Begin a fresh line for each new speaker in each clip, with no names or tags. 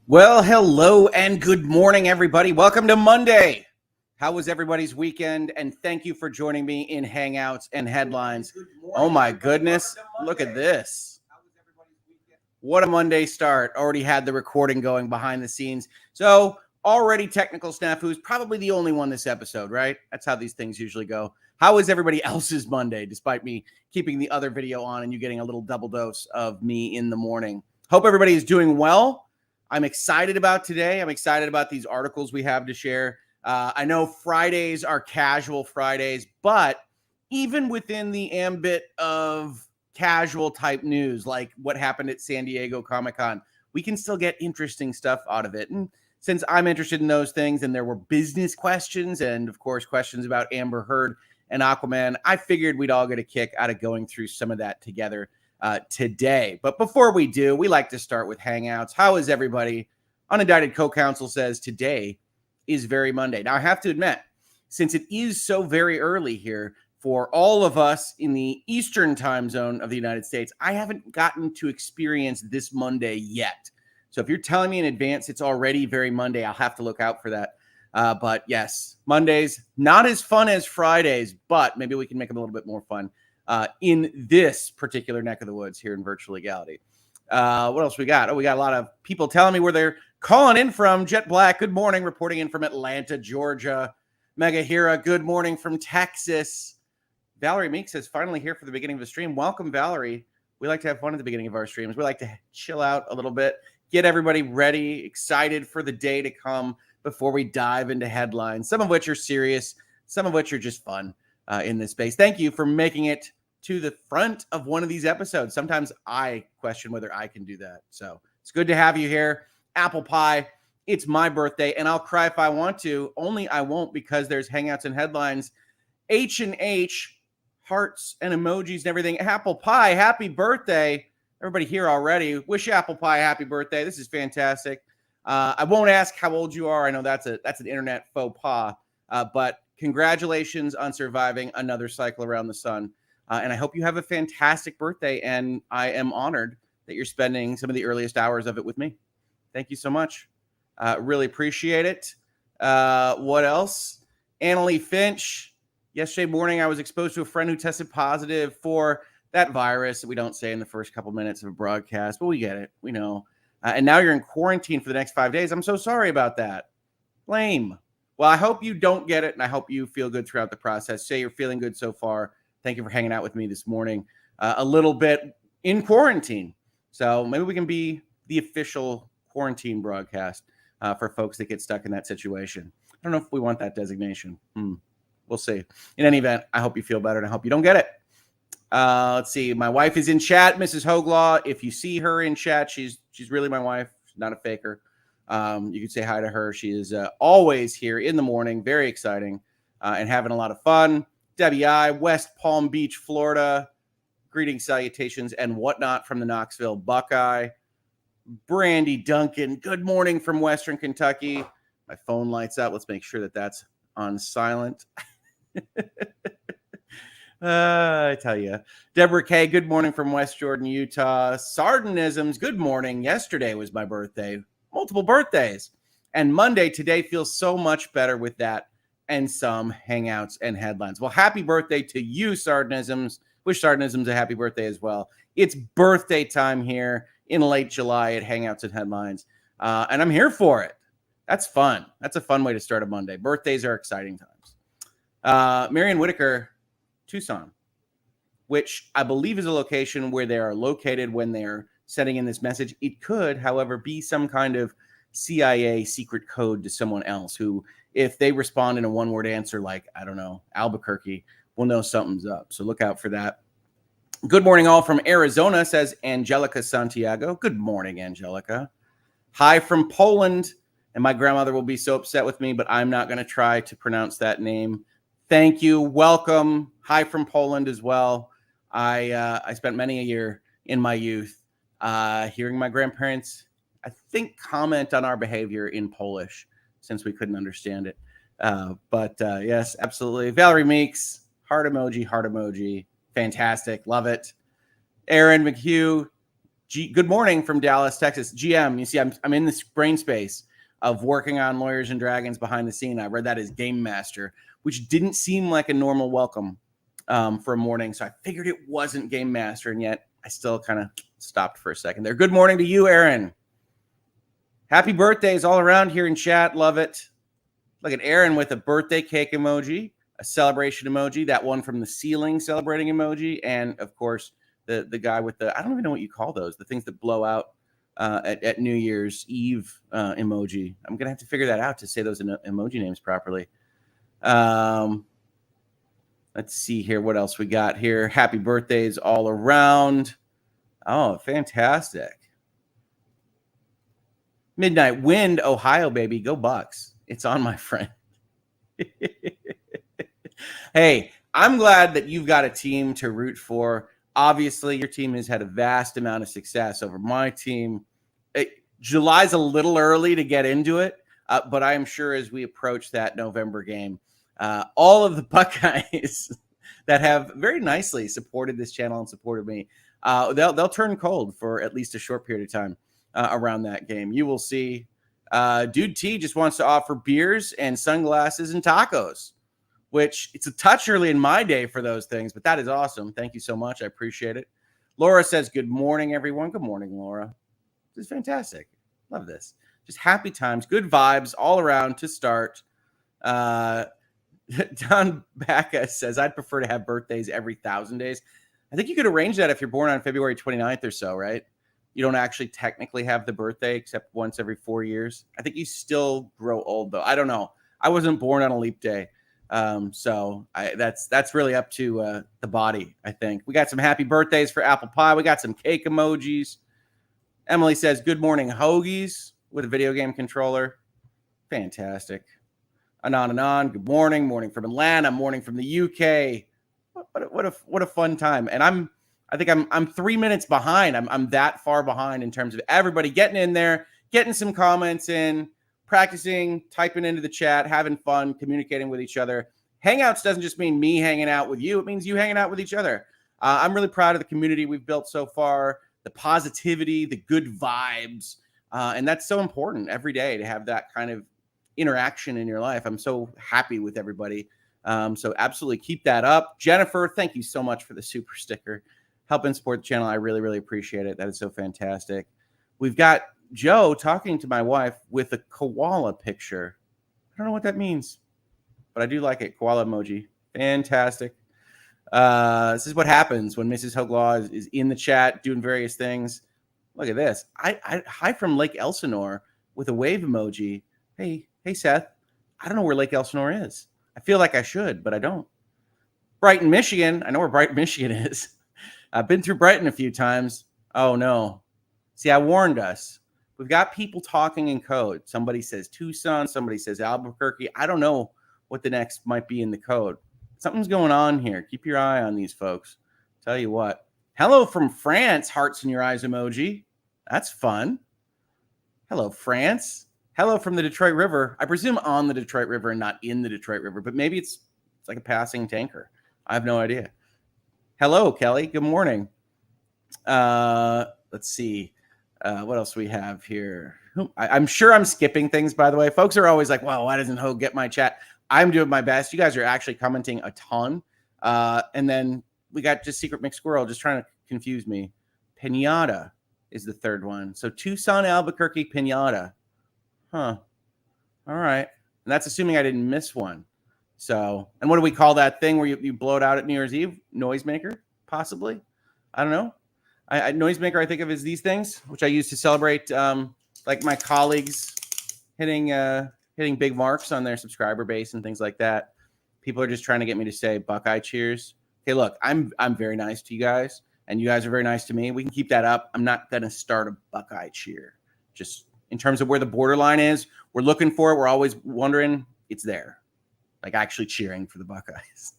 Well, hello and good morning, everybody. Welcome to Monday. How was everybody's weekend? And thank you for joining me in Hangouts and Headlines. Oh my goodness, look at this. What a Monday start. Already had the recording going behind the scenes. So already technical snafus, probably the only one this episode, right? That's how these things usually go. How is everybody else's Monday, despite me keeping the other video on and you getting a little double dose of me in the morning? Hope everybody is doing well. I'm excited about today. I'm excited about these articles we have to share. I know Fridays are casual Fridays, but even within the ambit of casual type news, like what happened at San Diego Comic-Con, we can still get interesting stuff out of it. And since I'm interested in those things and there were business questions and, of course, questions about Amber Heard and Aquaman, I figured we'd all get a kick out of going through some of that together today. But before we do, we like to start with Hangouts. How is everybody? Unindicted Co-Counsel says today is very Monday. Now, I have to admit, since it is so very early here for all of us in the Eastern time zone of the United States, I haven't gotten to experience this Monday yet. So if you're telling me in advance it's already very Monday, I'll have to look out for that. But yes, Mondays, not as fun as Fridays, but maybe we can make them a little bit more fun in this particular neck of the woods here in Virtual Legality. What else we got? Oh, we got a lot of people telling me where they're calling in from. Jet Black, good morning, reporting in from Atlanta, Georgia. Mega Hira, good morning from Texas. Valerie Meeks is finally here for the beginning of the stream. Welcome, Valerie. We like to have fun at the beginning of our streams. We like to chill out a little bit, get everybody ready, excited for the day to come before we dive into headlines, some of which are serious, some of which are just fun in this space. Thank you for making it to the front of one of these episodes. Sometimes I question whether I can do that. So it's good to have you here. Apple pie. It's my birthday, and I'll cry if I want to. Only I won't, because there's Hangouts and Headlines. H&H, hearts and emojis and everything. Apple pie, happy birthday. Everybody here already. Wish Apple pie happy birthday. This is fantastic. I won't ask how old you are. I know that's an internet faux pas, but congratulations on surviving another cycle around the sun. And I hope you have a fantastic birthday. And I am honored that you're spending some of the earliest hours of it with me. Thank you so much. Really appreciate it. What else? Annalie Finch. Yesterday morning, I was exposed to a friend who tested positive for that virus that we don't say in the first couple minutes of a broadcast, but we get it. We know. And now you're in quarantine for the next 5 days. I'm so sorry about that. Lame. Well, I hope you don't get it, and I hope you feel good throughout the process. Say you're feeling good so far. Thank you for hanging out with me this morning. A little bit in quarantine. So maybe we can be the official quarantine broadcast for folks that get stuck in that situation. I don't know if we want that designation. We'll see. In any event, I hope you feel better, and I hope you don't get it. Let's see. My wife is in chat, Mrs. Hoeg Law. If you see her in chat, she's really my wife. She's not a faker. You can say hi to her. She is always here in the morning. Very exciting and having a lot of fun. Debbie I, West Palm Beach, Florida. Greetings, salutations, and whatnot from the Knoxville Buckeye. Brandy Duncan, good morning from Western Kentucky. My phone lights up. Let's make sure that that's on silent. I tell you. Deborah K, good morning from West Jordan, Utah. Sardinisms, good morning. Yesterday was my birthday. Multiple birthdays. And Monday today feels so much better with that and some Hangouts and Headlines. Well, happy birthday to you, Sardinisms. Wish Sardinisms a happy birthday as well. It's birthday time here in late July at Hangouts and Headlines. And I'm here for it. That's fun. That's a fun way to start a Monday. Birthdays are exciting times. Marion Whitaker, Tucson, which I believe is a location where they are located when they're sending in this message. It could, however, be some kind of CIA secret code to someone else who, if they respond in a one-word answer like, I don't know, Albuquerque, we'll know something's up. So look out for that. Good morning, all from Arizona, says Angelica Santiago. Good morning, Angelica. Hi from Poland. And my grandmother will be so upset with me, but I'm not going to try to pronounce that name. Thank you. Welcome. Hi from Poland as well. I spent many a year in my youth hearing my grandparents, I think, comment on our behavior in Polish since we couldn't understand it. But yes, absolutely. Valerie Meeks, heart emoji, heart emoji. Fantastic. Love it. Aaron McHugh, Good morning from Dallas, Texas. GM, you see, I'm in this brain space of working on Lawyers and Dragons behind the scene. I read that as Game Master, which didn't seem like a normal welcome for a morning. So I figured it wasn't Game Master, and yet I still kind of stopped for a second there. Good morning to you, Aaron. Happy birthdays all around here in chat. Love it. Look at Aaron with a birthday cake emoji, a celebration emoji, that one from the ceiling celebrating emoji, and of course, the guy with the, I don't even know what you call those, the things that blow out at New Year's Eve emoji. I'm going to have to figure that out to say those emoji names properly. Let's see here. What else we got here? Happy birthdays all around. Oh, fantastic. Midnight Wind, Ohio, baby. Go Bucks. It's on, my friend. Hey, I'm glad that you've got a team to root for. Obviously, your team has had a vast amount of success over my team. July's a little early to get into it, but I am sure as we approach that November game, all of the Buckeyes that have very nicely supported this channel and supported me, they'll turn cold for at least a short period of time around that game. You will see. Dude T just wants to offer beers and sunglasses and tacos, which it's a touch early in my day for those things, but that is awesome. Thank you so much. I appreciate it. Laura says, good morning, everyone. Good morning, Laura. This is fantastic. Love this. Just happy times, good vibes all around to start. Don Bacca says, I'd prefer to have birthdays every 1,000 days. I think you could arrange that if you're born on February 29th or so, right? You don't actually technically have the birthday except once every 4 years. I think you still grow old, though. I don't know. I wasn't born on a leap day. So that's really up to the body, I think. We got some happy birthdays for Apple Pie. We got some cake emojis. Emily says, good morning, Hoagies, with a video game controller. Fantastic. Anon. Good morning. Morning from Atlanta. Morning from the UK. What a fun time. And I think I'm 3 minutes behind. I'm that far behind in terms of everybody getting in there, getting some comments in, practicing, typing into the chat, having fun, communicating with each other. Hangouts doesn't just mean me hanging out with you. It means you hanging out with each other. I'm really proud of the community we've built so far, the positivity, the good vibes. And that's so important every day to have that kind of interaction in your life. I'm so happy with everybody. So absolutely keep that up. Jennifer, thank you so much for the super sticker. Helping support the channel. I really, really appreciate it. That is so fantastic. We've got Joe talking to my wife with a koala picture. I don't know what that means, but I do like it. Koala emoji. Fantastic. This is what happens when Mrs. Hoeg Law is in the chat doing various things. Look at this. Hi from Lake Elsinore with a wave emoji. Hey, Seth. I don't know where Lake Elsinore is. I feel like I should, but I don't. Brighton, Michigan. I know where Brighton, Michigan is. I've been through Brighton a few times. Oh, no. See, I warned us. We've got people talking in code. Somebody says Tucson. Somebody says Albuquerque. I don't know what the next might be in the code. Something's going on here. Keep your eye on these folks. Tell you what. Hello from France. Hearts in your eyes emoji. That's fun. Hello, France. Hello from the Detroit River. I presume on the Detroit River and not in the Detroit River, but maybe it's like a passing tanker. I have no idea. Hello, Kelly. Good morning. Let's see. What else we have here? I'm sure I'm skipping things, by the way. Folks are always like, well, why doesn't Hoeg get my chat? I'm doing my best. You guys are actually commenting a ton. And then we got just Secret McSquirrel just trying to confuse me. Pinata is the third one. So Tucson, Albuquerque, Pinata. Huh. All right. And that's assuming I didn't miss one. So, and what do we call that thing where you blow it out at New Year's Eve? Noisemaker, possibly. I don't know. Noisemaker, I think of as these things, which I use to celebrate, like my colleagues hitting big marks on their subscriber base and things like that. People are just trying to get me to say Buckeye cheers. Okay, look, I'm very nice to you guys, and you guys are very nice to me. We can keep that up. I'm not gonna start a Buckeye cheer. Just in terms of where the borderline is, we're looking for it. We're always wondering. It's there. Like actually cheering for the Buckeyes.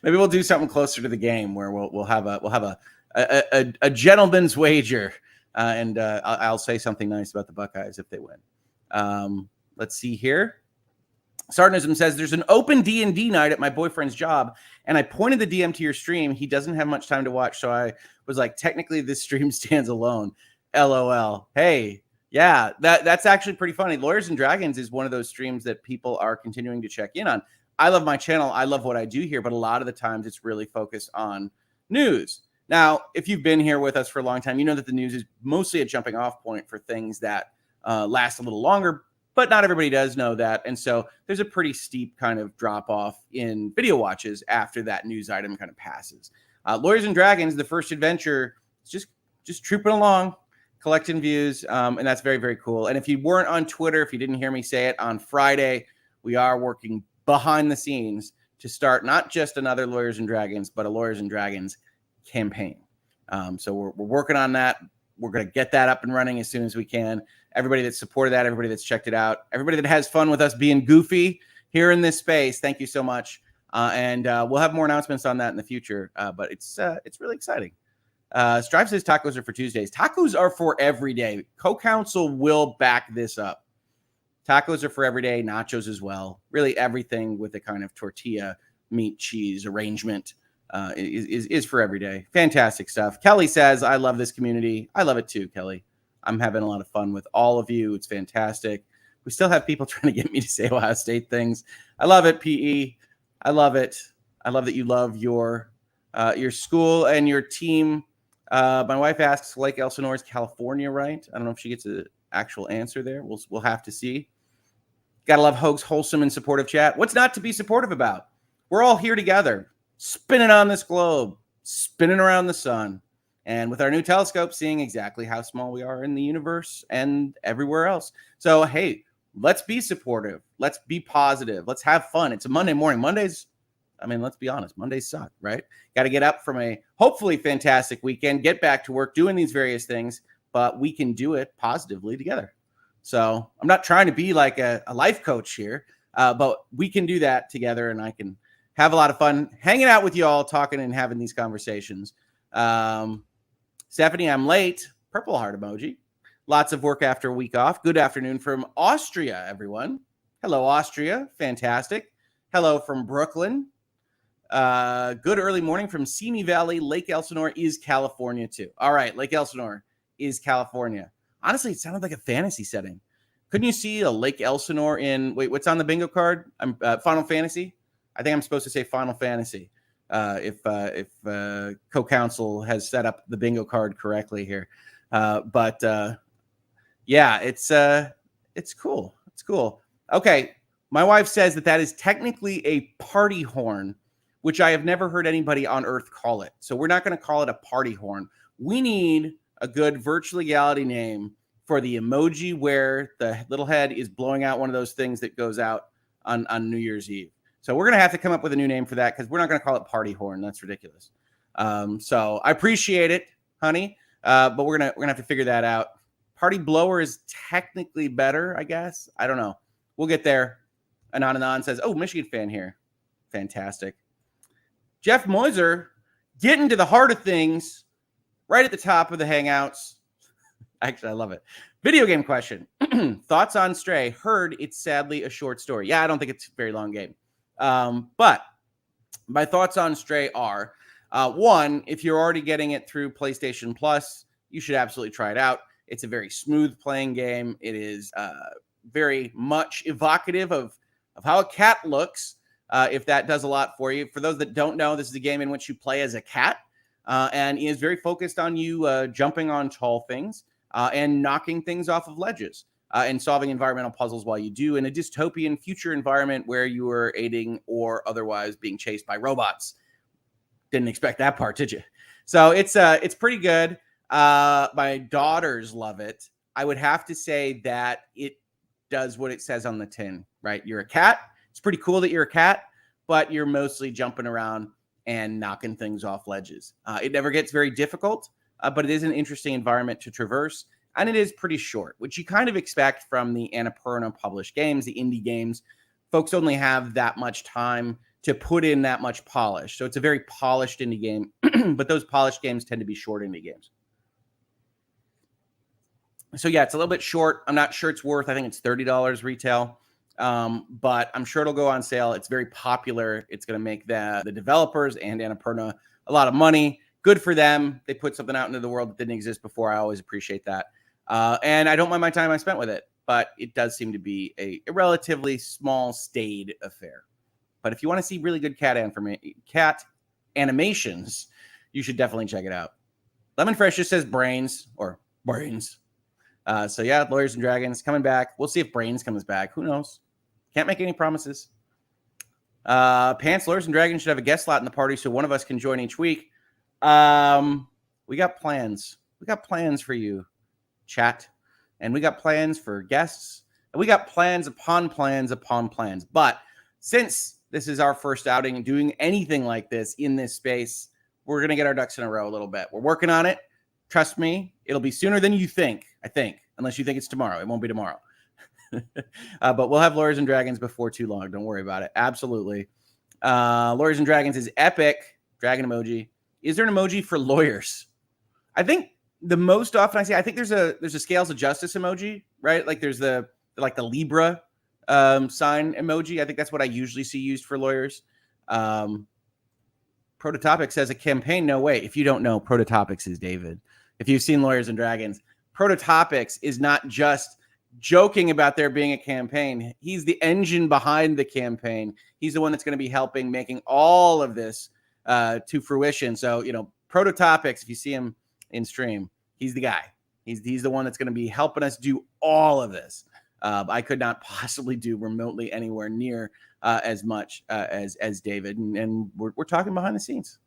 Maybe we'll do something closer to the game where we'll have a gentleman's wager, and I'll say something nice about the Buckeyes if they win. Let's see here. Sardinism says, there's an open D&D night at my boyfriend's job, and I pointed the DM to your stream. He doesn't have much time to watch, so I was like, technically, this stream stands alone. LOL. Hey, yeah, that's actually pretty funny. Lawyers and Dragons is one of those streams that people are continuing to check in on. I love my channel. I love what I do here, but a lot of the times it's really focused on news. Now, if you've been here with us for a long time, you know that the news is mostly a jumping off point for things that last a little longer, but not everybody does know that. And so there's a pretty steep kind of drop off in video watches after that news item kind of passes. Lawyers and Dragons, the first adventure, is just trooping along, collecting views. And that's very, very cool. And if you weren't on Twitter, if you didn't hear me say it, on Friday, we are working behind the scenes to start not just another Lawyers and Dragons, but a Lawyers and Dragons campaign. So we're working on that. We're going to get that up and running as soon as we can. Everybody that supported that, everybody that's checked it out, everybody that has fun with us being goofy here in this space, thank you so much. And we'll have more announcements on that in the future. But it's really exciting. Strive says tacos are for Tuesdays. Tacos are for every day. Co-counsel will back this up. Tacos are for every day. Nachos as well. Really everything with a kind of tortilla, meat, cheese arrangement is for every day. Fantastic stuff. Kelly says, I love this community. I love it too, Kelly. I'm having a lot of fun with all of you. It's fantastic. We still have people trying to get me to say Ohio State things. I love it, PE. I love it. I love that you love your school and your team. My wife asks, Lake Elsinore is California, right? I don't know if she gets an actual answer there. We'll have to see. Gotta love Hoeg's wholesome and supportive chat. What's not to be supportive about? We're all here together, spinning on this globe, spinning around the sun. And with our new telescope, seeing exactly how small we are in the universe and everywhere else. So, hey, let's be supportive. Let's be positive. Let's have fun. It's a Monday morning. Mondays, I mean, let's be honest. Mondays suck, right? Got to get up from a hopefully fantastic weekend, get back to work, doing these various things, but we can do it positively together. So I'm not trying to be like a life coach here, but we can do that together, and I can have a lot of fun hanging out with you all, talking and having these conversations. Stephanie, I'm late. Purple heart emoji. Lots of work after a week off. Good afternoon from Austria, everyone. Hello, Austria. Fantastic. Hello from Brooklyn. Good early morning from Simi Valley. Lake Elsinore is California, too. All right, Lake Elsinore is California. Honestly, it sounded like a fantasy setting. Couldn't you see a Lake Elsinore in, wait, what's on the bingo card? Final Fantasy? I think I'm supposed to say Final Fantasy. If co-counsel has set up the bingo card correctly here. Yeah, it's cool. It's cool. Okay. My wife says that is technically a party horn, which I have never heard anybody on earth call it. So we're not going to call it a party horn. We need a good virtual legality name for the emoji where the little head is blowing out one of those things that goes out on New Year's Eve. So we're going to have to come up with a new name for that because we're not going to call it party horn. That's ridiculous. So I appreciate it, honey. But we're gonna have to figure that out. Party blower is technically better, I guess. I don't know. We'll get there. Anon says, oh, Michigan fan here. Fantastic. Jeff Moiser, getting to the heart of things right at the top of the Hangouts. Actually, I love it. Video game question. Thoughts on Stray? Heard it's sadly a short story. Yeah, I don't think it's a very long game. But my thoughts on Stray are, one, if you're already getting it through PlayStation Plus, you should absolutely try it out. It's a very smooth playing game. It is very much evocative of how a cat looks, if that does a lot for you. For those that don't know, this is a game in which you play as a cat, and is very focused on you jumping on tall things and knocking things off of ledges. And solving environmental puzzles while you do in a dystopian future environment where you are aiding or otherwise being chased by robots. Didn't expect that part, did you? So it's pretty good. My daughters love it. I would have to say that it does what it says on the tin, right? You're a cat. It's pretty cool that you're a cat, but you're mostly jumping around and knocking things off ledges. It never gets very difficult, but it is an interesting environment to traverse. And it is pretty short, which you kind of expect from the Annapurna published games, the indie games. Folks only have that much time to put in that much polish. So it's a very polished indie game, but those polished games tend to be short indie games. So yeah, it's a little bit short. I'm not sure it's worth, I think it's $30 retail. but I'm sure it'll go on sale. It's very popular. It's going to make the developers and Annapurna a lot of money. Good for them. They put something out into the world that didn't exist before. I always appreciate that. And I don't mind my time I spent with it, but it does seem to be a relatively small, staid affair. But if you want to see really good cat animations, you should definitely check it out. Lemon Fresh just says brains or brains. So yeah, Lawyers and Dragons coming back. We'll see if Brains comes back. Who knows? Can't make any promises. Pants, Lawyers and Dragons should have a guest slot in the party so one of us can join each week. We got plans. We got plans for you, chat. And we got plans for guests. And we got plans upon plans upon plans. But since this is our first outing doing anything like this in this space, we're going to get our ducks in a row a little bit. We're working on it. Trust me, it'll be sooner than you think, I think, unless you think it's tomorrow. It won't be tomorrow. But we'll have Lawyers and Dragons before too long. Don't worry about it. Absolutely. Lawyers and Dragons is epic. Dragon emoji. Is there an emoji for lawyers? I think the most often I see, I think there's a Scales of Justice emoji, right? Like there's the Libra sign emoji. I think that's what I usually see used for lawyers. Prototopic says a campaign. No way. If you don't know, Prototopics is David. If you've seen Lawyers and Dragons, Prototopics is not just joking about there being a campaign. He's the engine behind the campaign. He's the one that's going to be helping making all of this to fruition. So, Prototopics, if you see him in stream, he's the guy. He's the one that's going to be helping us do all of this. I could not possibly do remotely anywhere near as much as David, and we're talking behind the scenes.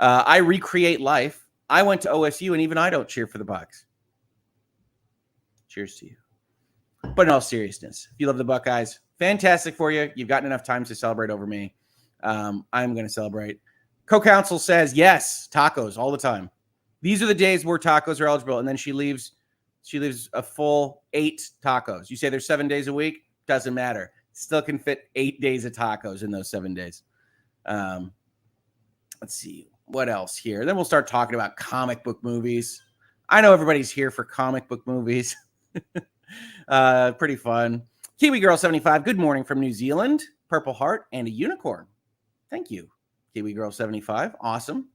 I recreate life. I went to OSU, and even I don't cheer for the Bucs. Cheers to you. But in all seriousness, if you love the Buckeyes, fantastic for you. You've gotten enough time to celebrate over me. I'm going to celebrate. Co-counsel says, yes, tacos all the time. These are the days where tacos are eligible, and then she leaves a full 8 tacos. You say there's 7 days a week? Doesn't matter. Still can fit 8 days of tacos in those 7 days. Let's see. What else here? Then we'll start talking about comic book movies. I know everybody's here for comic book movies. Pretty fun. Kiwi Girl 75. Good morning from New Zealand. Purple heart and a unicorn. Thank you, Kiwi Girl 75. Awesome.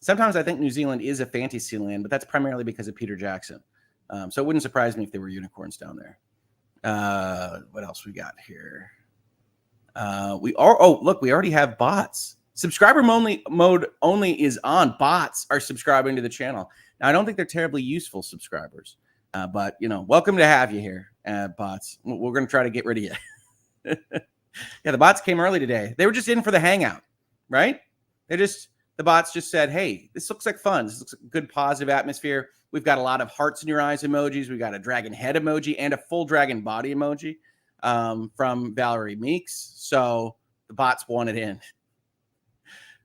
Sometimes I think New Zealand is a fantasy land, but that's primarily because of Peter Jackson. So it wouldn't surprise me if there were unicorns down there. What else we got here? We already have bots. Subscriber mode only is on. Bots are subscribing to the channel. Now, I don't think they're terribly useful subscribers, but welcome to have you here, bots. We're going to try to get rid of you. Yeah, the bots came early today. They were just in for the hangout, right? The bots just said, hey, this looks like fun. This looks like a good positive atmosphere. We've got a lot of hearts in your eyes emojis. We've got a dragon head emoji and a full dragon body emoji from Valerie Meeks. So the bots wanted in.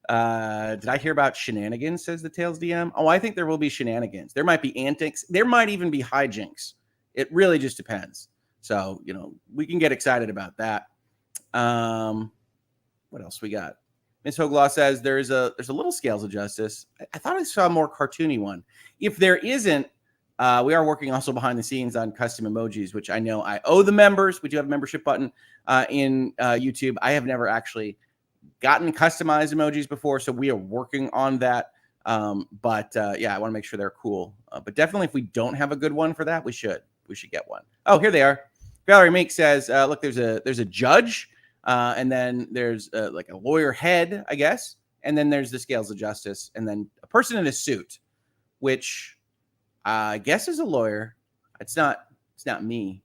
Did I hear about shenanigans, says the Tails DM? Oh, I think there will be shenanigans. There might be antics. There might even be hijinks. It really just depends. So, we can get excited about that. What else we got? Miss Hoeg Law says there's a little Scales of Justice. I thought I saw a more cartoony one. If there isn't, we are working also behind the scenes on custom emojis, which I know I owe the members. We do have a membership button in YouTube. I have never actually gotten customized emojis before, so we are working on that. But I want to make sure they're cool. But definitely, if we don't have a good one for that, we should get one. Oh, here they are. Valerie Meek says, look, there's a judge. And then there's like a lawyer head, I guess. And then there's the Scales of Justice. And then a person in a suit, which I guess is a lawyer. It's not me.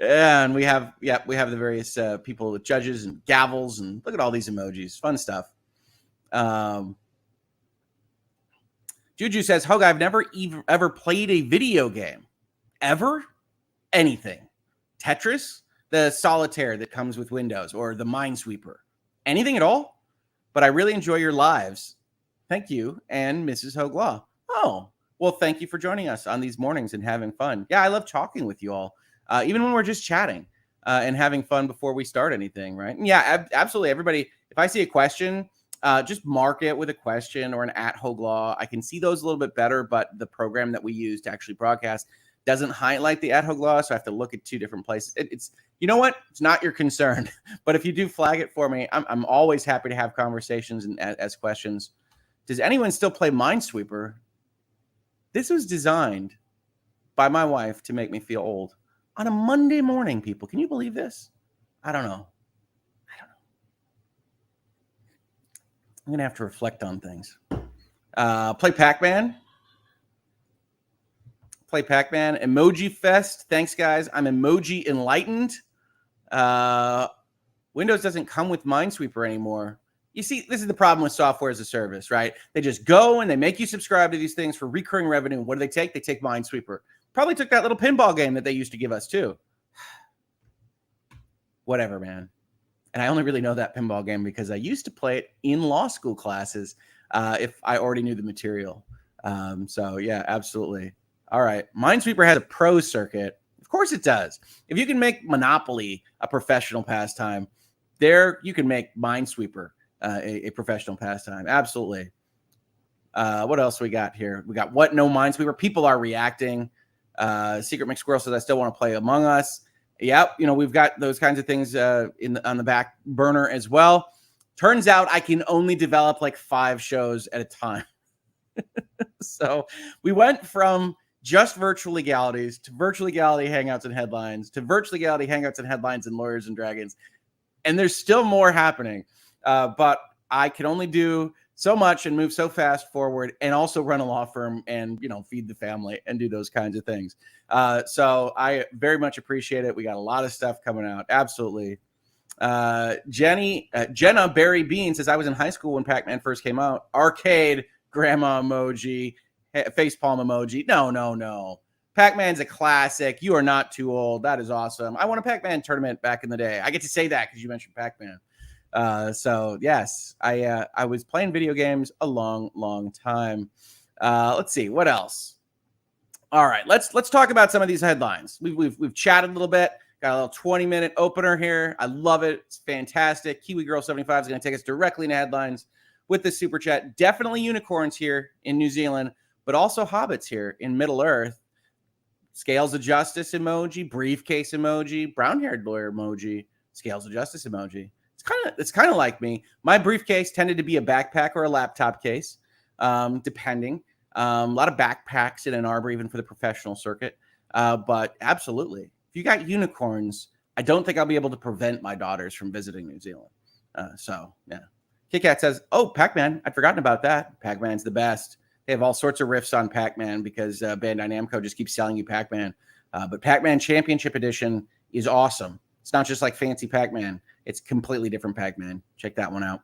And we have the various people with judges and gavels. And look at all these emojis. Fun stuff. Juju says, Hoeg, I've never ever played a video game. Ever? Anything. Tetris? The solitaire that comes with Windows, or the Minesweeper, anything at all. But I really enjoy your lives. Thank you, and Mrs. Hoeg Law. Oh, well, thank you for joining us on these mornings and having fun. Yeah, I love talking with you all, even when we're just chatting and having fun before we start anything, right? And yeah, absolutely. Everybody, if I see a question, just mark it with a question or an @Hoeg Law. I can see those a little bit better, but the program that we use to actually broadcast doesn't highlight the Hoeg Law, so I have to look at two different places. It's you know what? It's not your concern, but if you do flag it for me, I'm always happy to have conversations and ask questions. Does anyone still play Minesweeper? This was designed by my wife to make me feel old on a Monday morning, people. Can you believe this? I don't know. I'm going to have to reflect on things. Play Pac-Man. Play Pac-Man. Emoji Fest. Thanks, guys. I'm emoji enlightened. Windows doesn't come with Minesweeper anymore. You see, this is the problem with software as a service, right? They just go and they make you subscribe to these things for recurring revenue. What do they take? They take Minesweeper. Probably took that little pinball game that they used to give us, too. Whatever, man. And I only really know that pinball game because I used to play it in law school classes if I already knew the material. So, yeah, absolutely. All right. Minesweeper has a pro circuit. Of course it does. If you can make Monopoly a professional pastime, there you can make Minesweeper a professional pastime. Absolutely. What else we got here? We got What No Minesweeper. People are reacting. Secret McSquirrel says, I still want to play Among Us. Yep, we've got those kinds of things on the back burner as well. Turns out I can only develop like 5 shows at a time. So we went from just virtual legalities to virtual legality hangouts and headlines to virtual legality hangouts and headlines and lawyers and dragons. And there's still more happening. But I can only do so much and move so fast forward and also run a law firm and, feed the family and do those kinds of things. So I very much appreciate it. We got a lot of stuff coming out. Absolutely. Jenna Barry Bean says, I was in high school when Pac-Man first came out. Arcade, grandma emoji, facepalm emoji. No. Pac-Man's a classic. You are not too old. That is awesome. I won a Pac-Man tournament back in the day. I get to say that because you mentioned Pac-Man. So yes, I was playing video games a long time. Let's see what else. All right, let's talk about some of these headlines. We've chatted a little bit. Got a little 20-minute opener here. I love it. It's fantastic. Kiwi Girl 75 is going to take us directly into headlines with the super chat. Definitely unicorns here in New Zealand, but also hobbits here in Middle Earth. Scales of Justice emoji, briefcase emoji, brown-haired lawyer emoji, Scales of Justice emoji. It's kind of like me. My briefcase tended to be a backpack or a laptop case, depending. A lot of backpacks in Ann Arbor, even for the professional circuit. But absolutely, if you got unicorns, I don't think I'll be able to prevent my daughters from visiting New Zealand. So yeah. KitKat says, "Oh, Pac-Man! I'd forgotten about that. Pac-Man's the best. They have all sorts of riffs on Pac-Man because Bandai Namco just keeps selling you Pac-Man. But Pac-Man Championship Edition is awesome. It's not just like fancy Pac-Man. It's completely different Pac-Man. Check that one out.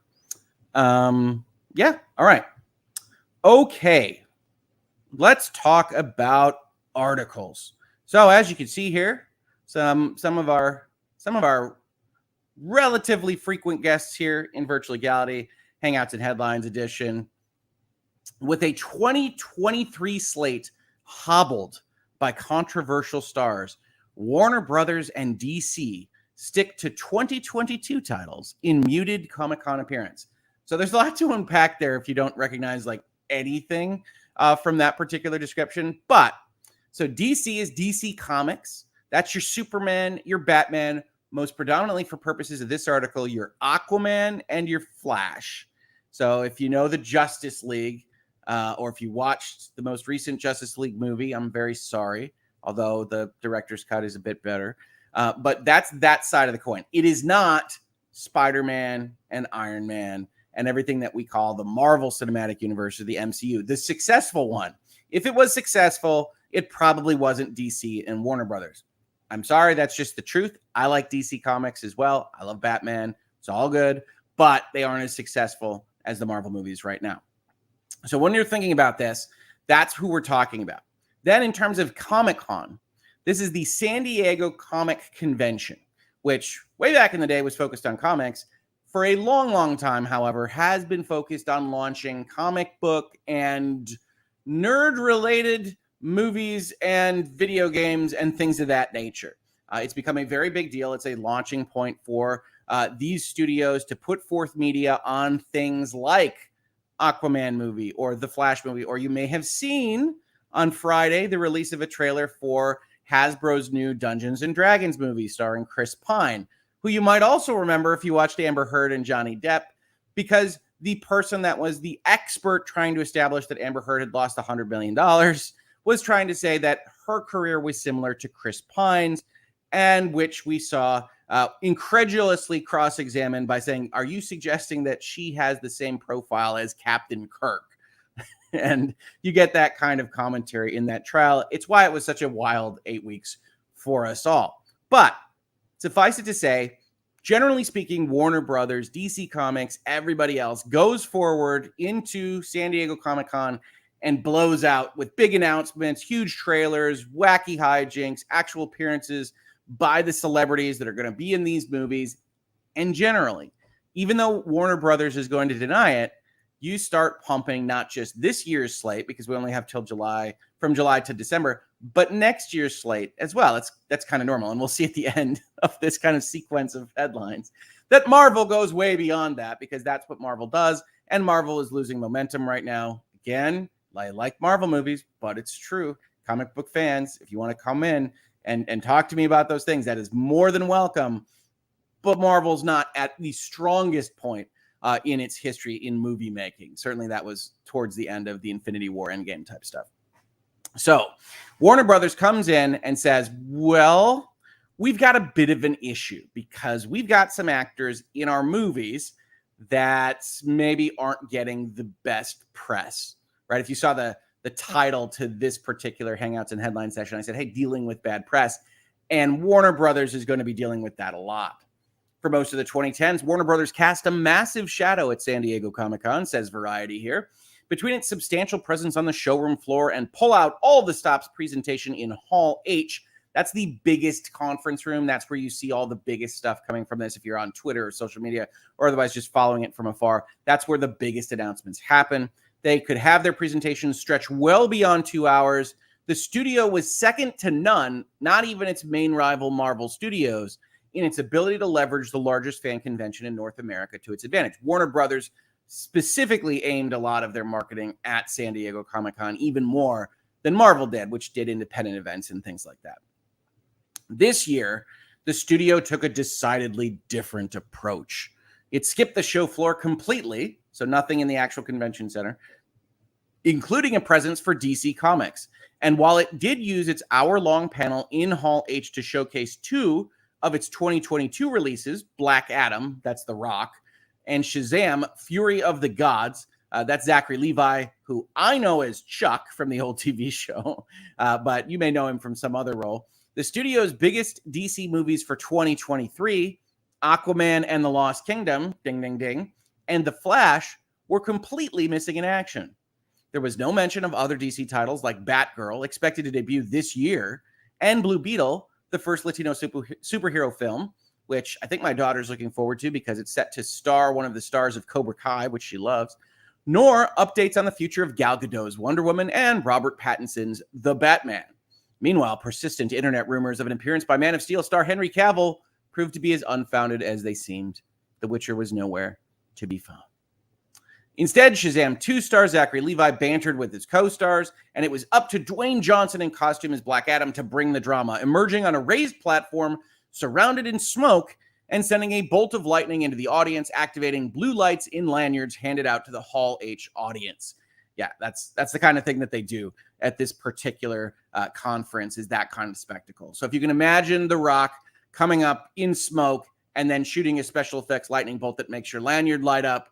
Yeah. All right. Okay. Let's talk about articles. So as you can see here, some of our relatively frequent guests here in Virtual Legality, Hangouts and Headlines edition, with a 2023 slate hobbled by controversial stars, Warner Brothers and DC stick to 2022 titles in muted Comic-Con appearance. So there's a lot to unpack there if you don't recognize like anything from that particular description. But so DC is DC Comics. That's your Superman, your Batman, most predominantly for purposes of this article, your Aquaman and your Flash. So if you know the Justice League, or if you watched the most recent Justice League movie, I'm very sorry, although the director's cut is a bit better. But that's that side of the coin. It is not Spider-Man and Iron Man and everything that we call the Marvel Cinematic Universe or the MCU, the successful one. If it was successful, it probably wasn't DC and Warner Brothers. I'm sorry, that's just the truth. I like DC Comics as well. I love Batman. It's all good, but they aren't as successful as the Marvel movies right now. So when you're thinking about this, that's who we're talking about. Then in terms of Comic-Con, this is the San Diego Comic Convention, which way back in the day was focused on comics. For a long time, however, has been focused on launching comic book and nerd-related movies and video games and things of that nature. It's become a very big deal. It's a launching point for these studios to put forth media on things like Aquaman movie or the Flash movie, or you may have seen On Friday, the release of a trailer for Hasbro's new Dungeons and Dragons movie starring Chris Pine, who you might also remember if you watched Amber Heard and Johnny Depp, because the person that was the expert trying to establish that Amber Heard had lost $100 million was trying to say that her career was similar to Chris Pine's, and which we saw incredulously cross-examined by saying, are you suggesting that she has the same profile as Captain Kirk? And you get that kind of commentary in that trial. It's why it was such a wild 8 weeks for us all. But suffice it to say, generally speaking, Warner Brothers, DC Comics, everybody else goes forward into San Diego Comic-Con and blows out with big announcements, huge trailers, wacky hijinks, actual appearances by the celebrities that are going to be in these movies. And generally, even though Warner Brothers is going to deny it, you start pumping not just this year's slate, because we only have till July, from July to December, but next year's slate as well. That's kind of normal. And we'll see at the end of this kind of sequence of headlines that Marvel goes way beyond that, because that's what Marvel does. And Marvel is losing momentum right now. Again, I like Marvel movies, but it's true. Comic book fans, if you want to come in and talk to me about those things, that is more than welcome. But Marvel's not at the strongest point in its history in movie making. Certainly that was towards the end of the Infinity War Endgame type stuff. So Warner Brothers comes in and says, well, we've got a bit of an issue because we've got some actors in our movies that maybe aren't getting the best press, right? If you saw the title to this particular Hangouts and Headline session, I said, hey, dealing with bad press. And Warner Brothers is going to be dealing with that a lot. For most of the 2010s, Warner Brothers cast a massive shadow at San Diego Comic-Con, says Variety here. Between its substantial presence on the showroom floor and pull out all the stops presentation in Hall H, that's the biggest conference room. That's where you see all the biggest stuff coming from this. If you're on Twitter or social media or otherwise just following it from afar, that's where the biggest announcements happen. They could have their presentations stretch well beyond 2 hours. The studio was second to none, not even its main rival Marvel Studios, in its ability to leverage the largest fan convention in North America to its advantage. Warner Brothers specifically aimed a lot of their marketing at San Diego Comic-Con, even more than Marvel did, which did independent events and things like that. This year, the studio took a decidedly different approach. It skipped the show floor completely, so nothing in the actual convention center, including a presence for DC Comics. And while it did use its hour-long panel in Hall H to showcase two of its 2022 releases, Black Adam, that's The Rock, and Shazam, Fury of the Gods, that's Zachary Levi, who I know as Chuck from the old TV show, but you may know him from some other role. The studio's biggest DC movies for 2023, Aquaman and the Lost Kingdom, ding, ding, ding, and The Flash were completely missing in action. There was no mention of other DC titles like Batgirl, expected to debut this year, and Blue Beetle, the first Latino superhero film, which I think my daughter's looking forward to because it's set to star one of the stars of Cobra Kai, which she loves, nor updates on the future of Gal Gadot's Wonder Woman and Robert Pattinson's The Batman. Meanwhile, persistent internet rumors of an appearance by Man of Steel star Henry Cavill proved to be as unfounded as they seemed. The Witcher was nowhere to be found. Instead, Shazam 2 star Zachary Levi bantered with his co-stars, and it was up to Dwayne Johnson in costume as Black Adam to bring the drama, emerging on a raised platform surrounded in smoke and sending a bolt of lightning into the audience, activating blue lights in lanyards handed out to the Hall H audience. Yeah, that's the kind of thing that they do at this particular conference, is that kind of spectacle. So if you can imagine The Rock coming up in smoke and then shooting a special effects lightning bolt that makes your lanyard light up,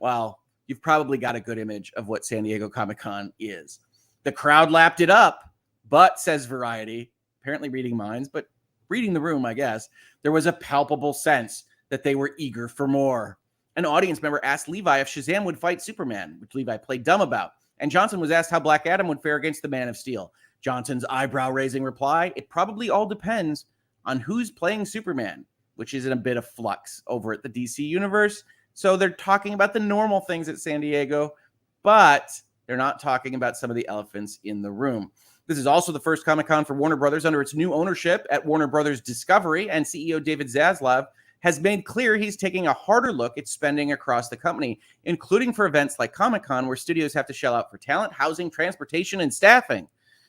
well, you've probably got a good image of what San Diego Comic-Con is. The crowd lapped it up, but, says Variety, apparently reading minds, but reading the room, I guess, there was a palpable sense that they were eager for more. An audience member asked Levi if Shazam would fight Superman, which Levi played dumb about. And Johnson was asked how Black Adam would fare against the Man of Steel. Johnson's eyebrow-raising reply, it probably all depends on who's playing Superman, which is in a bit of flux over at the DC universe. So they're talking about the normal things at San Diego, but they're not talking about some of the elephants in the room. This is also the first Comic-Con for Warner Brothers under its new ownership at Warner Brothers Discovery, and CEO David Zaslav has made clear he's taking a harder look at spending across the company, including for events like Comic-Con, where studios have to shell out for talent, housing, transportation, and staffing.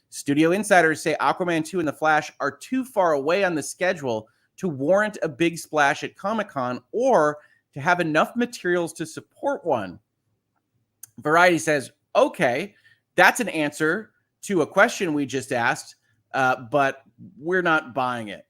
Studio insiders say Aquaman 2 and The Flash are too far away on the schedule to warrant a big splash at Comic-Con or to have enough materials to support one. Variety says, okay, that's an answer to a question we just asked, but we're not buying it.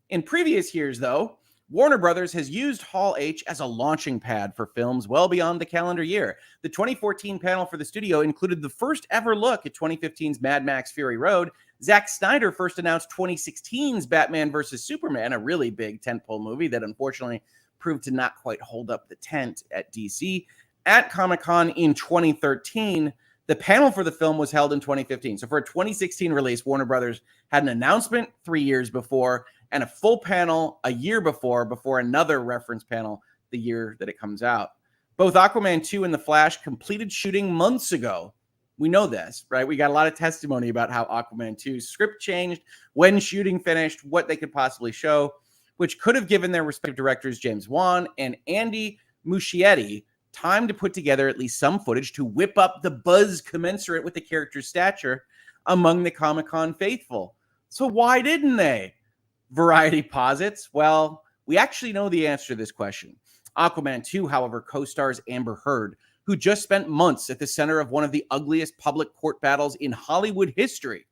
In previous years, though, Warner Brothers has used Hall H as a launching pad for films well beyond the calendar year. The 2014 panel for the studio included the first ever look at 2015's Mad Max Fury Road. Zack Snyder first announced 2016's Batman vs. Superman, a really big tentpole movie that unfortunately proved to not quite hold up the tent at DC. At Comic-Con in 2013, the panel for the film was held in 2015. So for a 2016 release, Warner Brothers had an announcement 3 years before and a full panel a year before another reference panel the year that it comes out. Both Aquaman 2 and The Flash completed shooting months ago. We know this, right? We got a lot of testimony about how Aquaman 2's script changed, when shooting finished, what they could possibly show, which could have given their respective directors, James Wan and Andy Muschietti, time to put together at least some footage to whip up the buzz commensurate with the character's stature among the Comic-Con faithful. So why didn't they? Variety posits, well, we actually know the answer to this question. Aquaman 2, however, co-stars Amber Heard, who just spent months at the center of one of the ugliest public court battles in Hollywood history.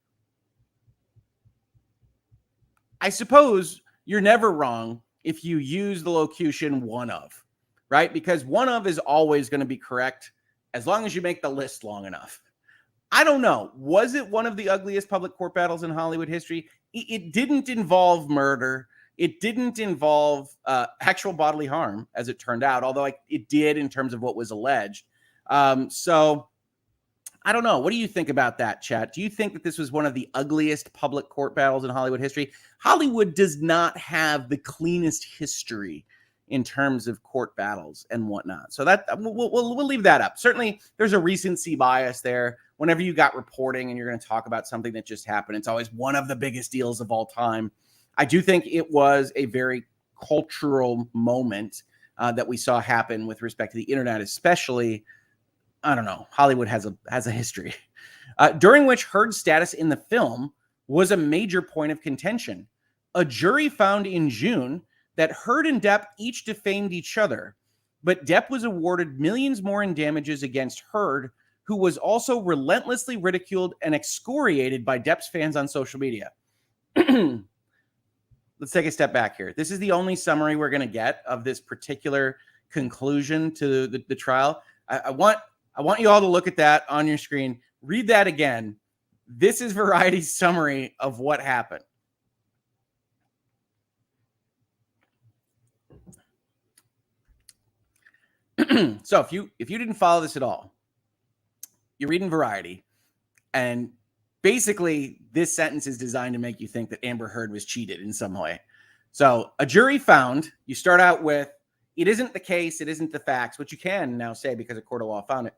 I suppose you're never wrong if you use the locution one of, right? Because one of is always going to be correct as long as you make the list long enough. I don't know. Was it one of the ugliest public court battles in Hollywood history? It didn't involve murder. It didn't involve actual bodily harm, as it turned out, although it did in terms of what was alleged. So I don't know. What do you think about that, chat? Do you think that this was one of the ugliest public court battles in Hollywood history? Hollywood does not have the cleanest history in terms of court battles and whatnot. So that we'll leave that up. Certainly, there's a recency bias there. Whenever you got reporting and you're going to talk about something that just happened, it's always one of the biggest deals of all time. I do think it was a very cultural moment that we saw happen with respect to the internet, especially. I don't know. Hollywood has a history during which Heard's status in the film was a major point of contention. A jury found in June that Heard and Depp each defamed each other, but Depp was awarded millions more in damages against Heard, who was also relentlessly ridiculed and excoriated by Depp's fans on social media. Let's take a step back here. This is the only summary we're going to get of this particular conclusion to the trial. I want you all to look at that on your screen. Read that again. This is Variety's summary of what happened. So if you didn't follow this at all, you're reading Variety, and basically this sentence is designed to make you think that Amber Heard was cheated in some way. So a jury found, you start out with, it isn't the case, it isn't the facts, which you can now say because a court of law found it.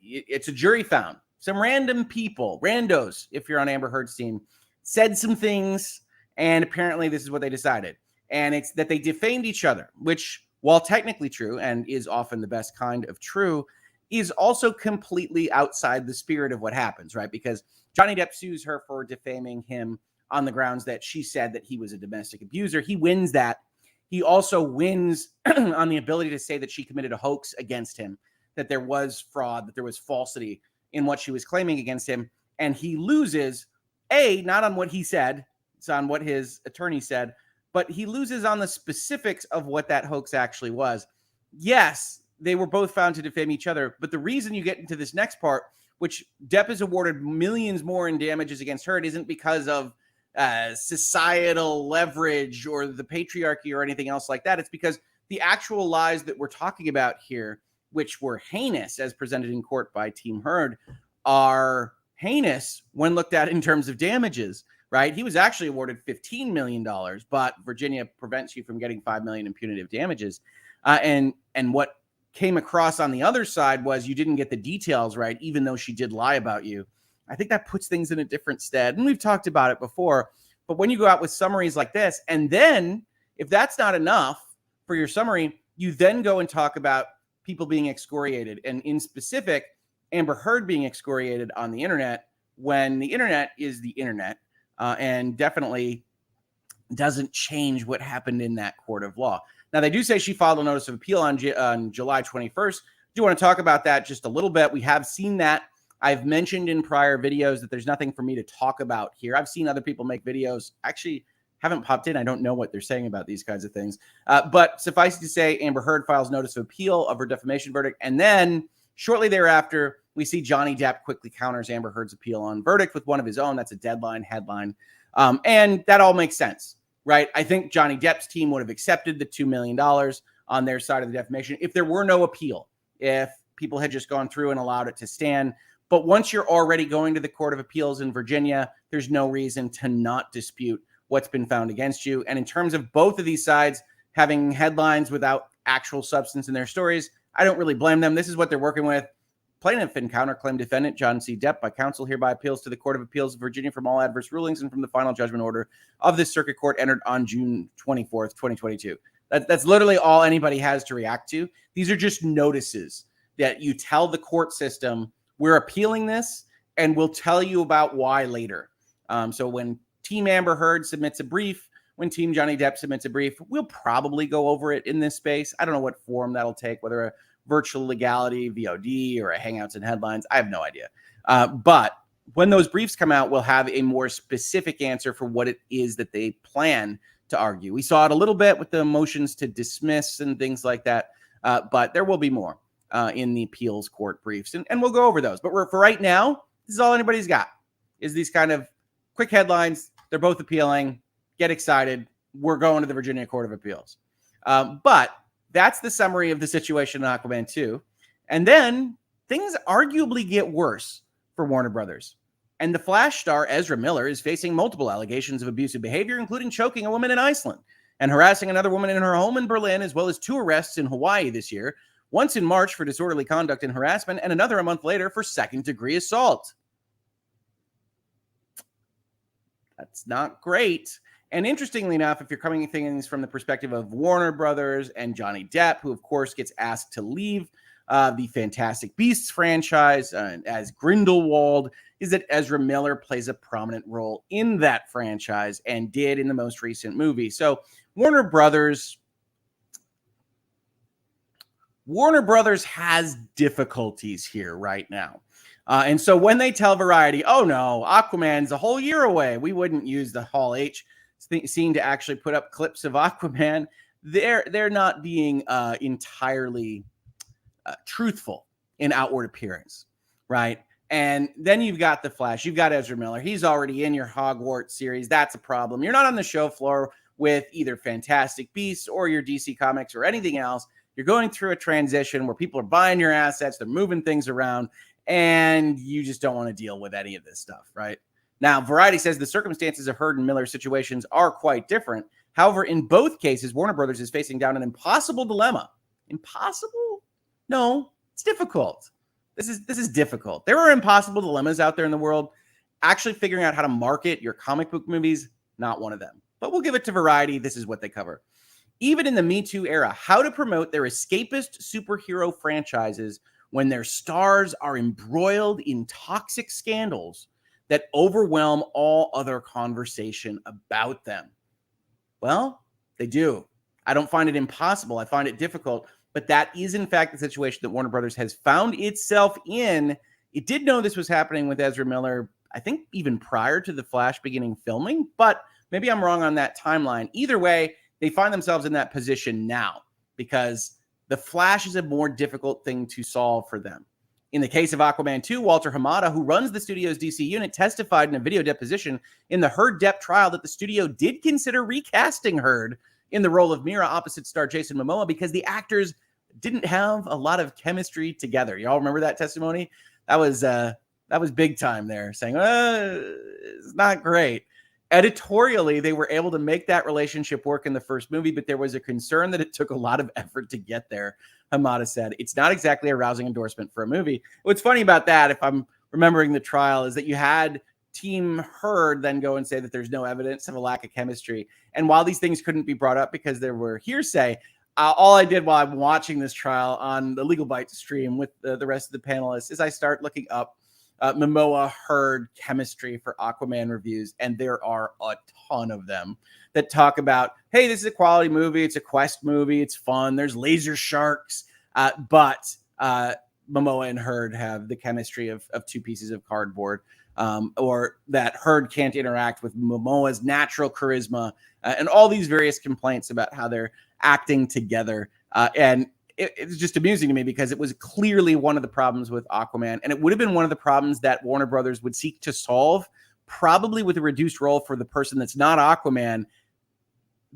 It's a jury found. Some random people, randos, if you're on Amber Heard's team, said some things, and apparently this is what they decided. And it's that they defamed each other, which, while technically true and is often the best kind of true, is also completely outside the spirit of what happens, right? Because Johnny Depp sues her for defaming him on the grounds that she said that he was a domestic abuser. He wins that. He also wins on the ability to say that she committed a hoax against him, that there was fraud, that there was falsity in what she was claiming against him. And he loses, not on what he said, it's on what his attorney said, but he loses on the specifics of what that hoax actually was. Yes, they were both found to defame each other, but the reason you get into this next part, which Depp is awarded millions more in damages against Heard, isn't because of societal leverage or the patriarchy or anything else like that. It's because the actual lies that we're talking about here, which were heinous as presented in court by Team Heard, are heinous when looked at in terms of damages, right? He was actually awarded $15 million, but Virginia prevents you from getting $5 million in punitive damages. And what came across on the other side was you didn't get the details right, even though she did lie about you. I think that puts things in a different stead. And we've talked about it before, but when you go out with summaries like this, and then if that's not enough, for your summary, you then go and talk about people being excoriated, and in specific, Amber Heard being excoriated on the internet, when the internet is the internet, and definitely doesn't change what happened in that court of law. Now, they do say she filed a notice of appeal on July 21st. Do want to talk about that just a little bit. We have seen that. I've mentioned in prior videos that there's nothing for me to talk about here. I've seen other people make videos. Actually, haven't popped in. I don't know what they're saying about these kinds of things. But suffice it to say, Amber Heard files notice of appeal of her defamation verdict. And then shortly thereafter, we see Johnny Depp quickly counters Amber Heard's appeal on verdict with one of his own. That's a deadline headline. And that all makes sense, right? I think Johnny Depp's team would have accepted the $2 million on their side of the defamation if there were no appeal, if people had just gone through and allowed it to stand. But once you're already going to the Court of Appeals in Virginia, there's no reason to not dispute what's been found against you. And in terms of both of these sides having headlines without actual substance in their stories, I don't really blame them. This is what they're working with. Plaintiff and counterclaim defendant John C. Depp by counsel hereby appeals to the Court of Appeals of Virginia from all adverse rulings and from the final judgment order of this circuit court entered on June 24th, 2022. That's literally all anybody has to react to. These are just notices that you tell the court system, we're appealing this, and we'll tell you about why later. So when Team Amber Heard submits a brief, when Team Johnny Depp submits a brief, we'll probably go over it in this space. I don't know what form that'll take, whether a virtual legality, VOD, or a Hangouts and Headlines. I have no idea. But when those briefs come out, we'll have a more specific answer for what it is that they plan to argue. We saw it a little bit with the motions to dismiss and things like that, but there will be more in the appeals court briefs, and we'll go over those. But for right now, this is all anybody's got, is these kind of quick headlines. They're both appealing. Get excited. We're going to the Virginia Court of Appeals. But that's the summary of the situation in Aquaman 2. And then things arguably get worse for Warner Brothers. And the Flash star Ezra Miller is facing multiple allegations of abusive behavior, including choking a woman in Iceland and harassing another woman in her home in Berlin, as well as 2 arrests in Hawaii this year, once in March for disorderly conduct and harassment, and another a month later for second-degree assault. That's not great. And interestingly enough, if you're coming at things from the perspective of Warner Brothers and Johnny Depp, who of course gets asked to leave the Fantastic Beasts franchise as Grindelwald, is that Ezra Miller plays a prominent role in that franchise and did in the most recent movie. So Warner Brothers has difficulties here right now. And so when they tell Variety, oh no, Aquaman's a whole year away, we wouldn't use the Hall H scene to actually put up clips of Aquaman, they're not being entirely truthful in outward appearance, right? And then you've got the Flash, you've got Ezra Miller, he's already in your Hogwarts series, that's a problem. You're not on the show floor with either Fantastic Beasts or your DC Comics or anything else. You're going through a transition where people are buying your assets, they're moving things around, and you just don't want to deal with any of this stuff, right? Now, Variety says the circumstances of Heard and Miller situations are quite different. However, in both cases, Warner Brothers is facing down an impossible dilemma. Impossible? No, it's difficult. This is difficult. There are impossible dilemmas out there in the world. Actually figuring out how to market your comic book movies, not one of them. But we'll give it to Variety. This is what they cover. Even in the Me Too era, how to promote their escapist superhero franchises when their stars are embroiled in toxic scandals that overwhelm all other conversation about them. Well, they do. I don't find it impossible. I find it difficult, but that is in fact the situation that Warner Brothers has found itself in. It did know this was happening with Ezra Miller, I think even prior to the Flash beginning filming, but maybe I'm wrong on that timeline. Either way, they find themselves in that position now because the Flash is a more difficult thing to solve for them. In the case of Aquaman 2, Walter Hamada, who runs the studio's DC unit, testified in a video deposition in the Heard Depp trial that the studio did consider recasting Heard in the role of Mira opposite star Jason Momoa because the actors didn't have a lot of chemistry together. Y'all remember that testimony? That was big time there, saying, it's not great. Editorially, they were able to make that relationship work in the first movie, but there was a concern that it took a lot of effort to get there, Hamada said. It's not exactly a rousing endorsement for a movie. What's funny about that, if I'm remembering the trial, is that you had Team Heard then go and say that there's no evidence of a lack of chemistry. And while these things couldn't be brought up because there were hearsay, all I did while I'm watching this trial on the Legal Bites stream with the rest of the panelists is I start looking up Momoa Heard chemistry for Aquaman reviews, and there are a ton of them that talk about, hey, this is a quality movie, it's a quest movie, it's fun, there's laser sharks, but Momoa and Heard have the chemistry of two pieces of cardboard, or that Heard can't interact with Momoa's natural charisma, and all these various complaints about how they're acting together. And it's just amusing to me because it was clearly one of the problems with Aquaman, and it would have been one of the problems that Warner Brothers would seek to solve, probably with a reduced role for the person that's not Aquaman,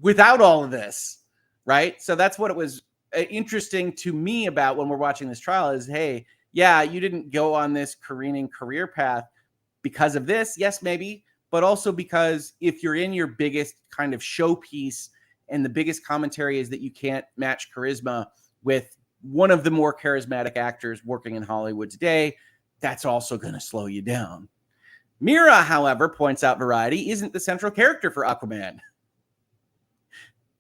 without all of this, right? So that's what it was interesting to me about when we're watching this trial is, hey, yeah, you didn't go on this careening career path because of this. Yes, maybe, but also because if you're in your biggest kind of showpiece and the biggest commentary is that you can't match charisma with one of the more charismatic actors working in Hollywood today, that's also going to slow you down. Mira, however, points out Variety isn't the central character for Aquaman.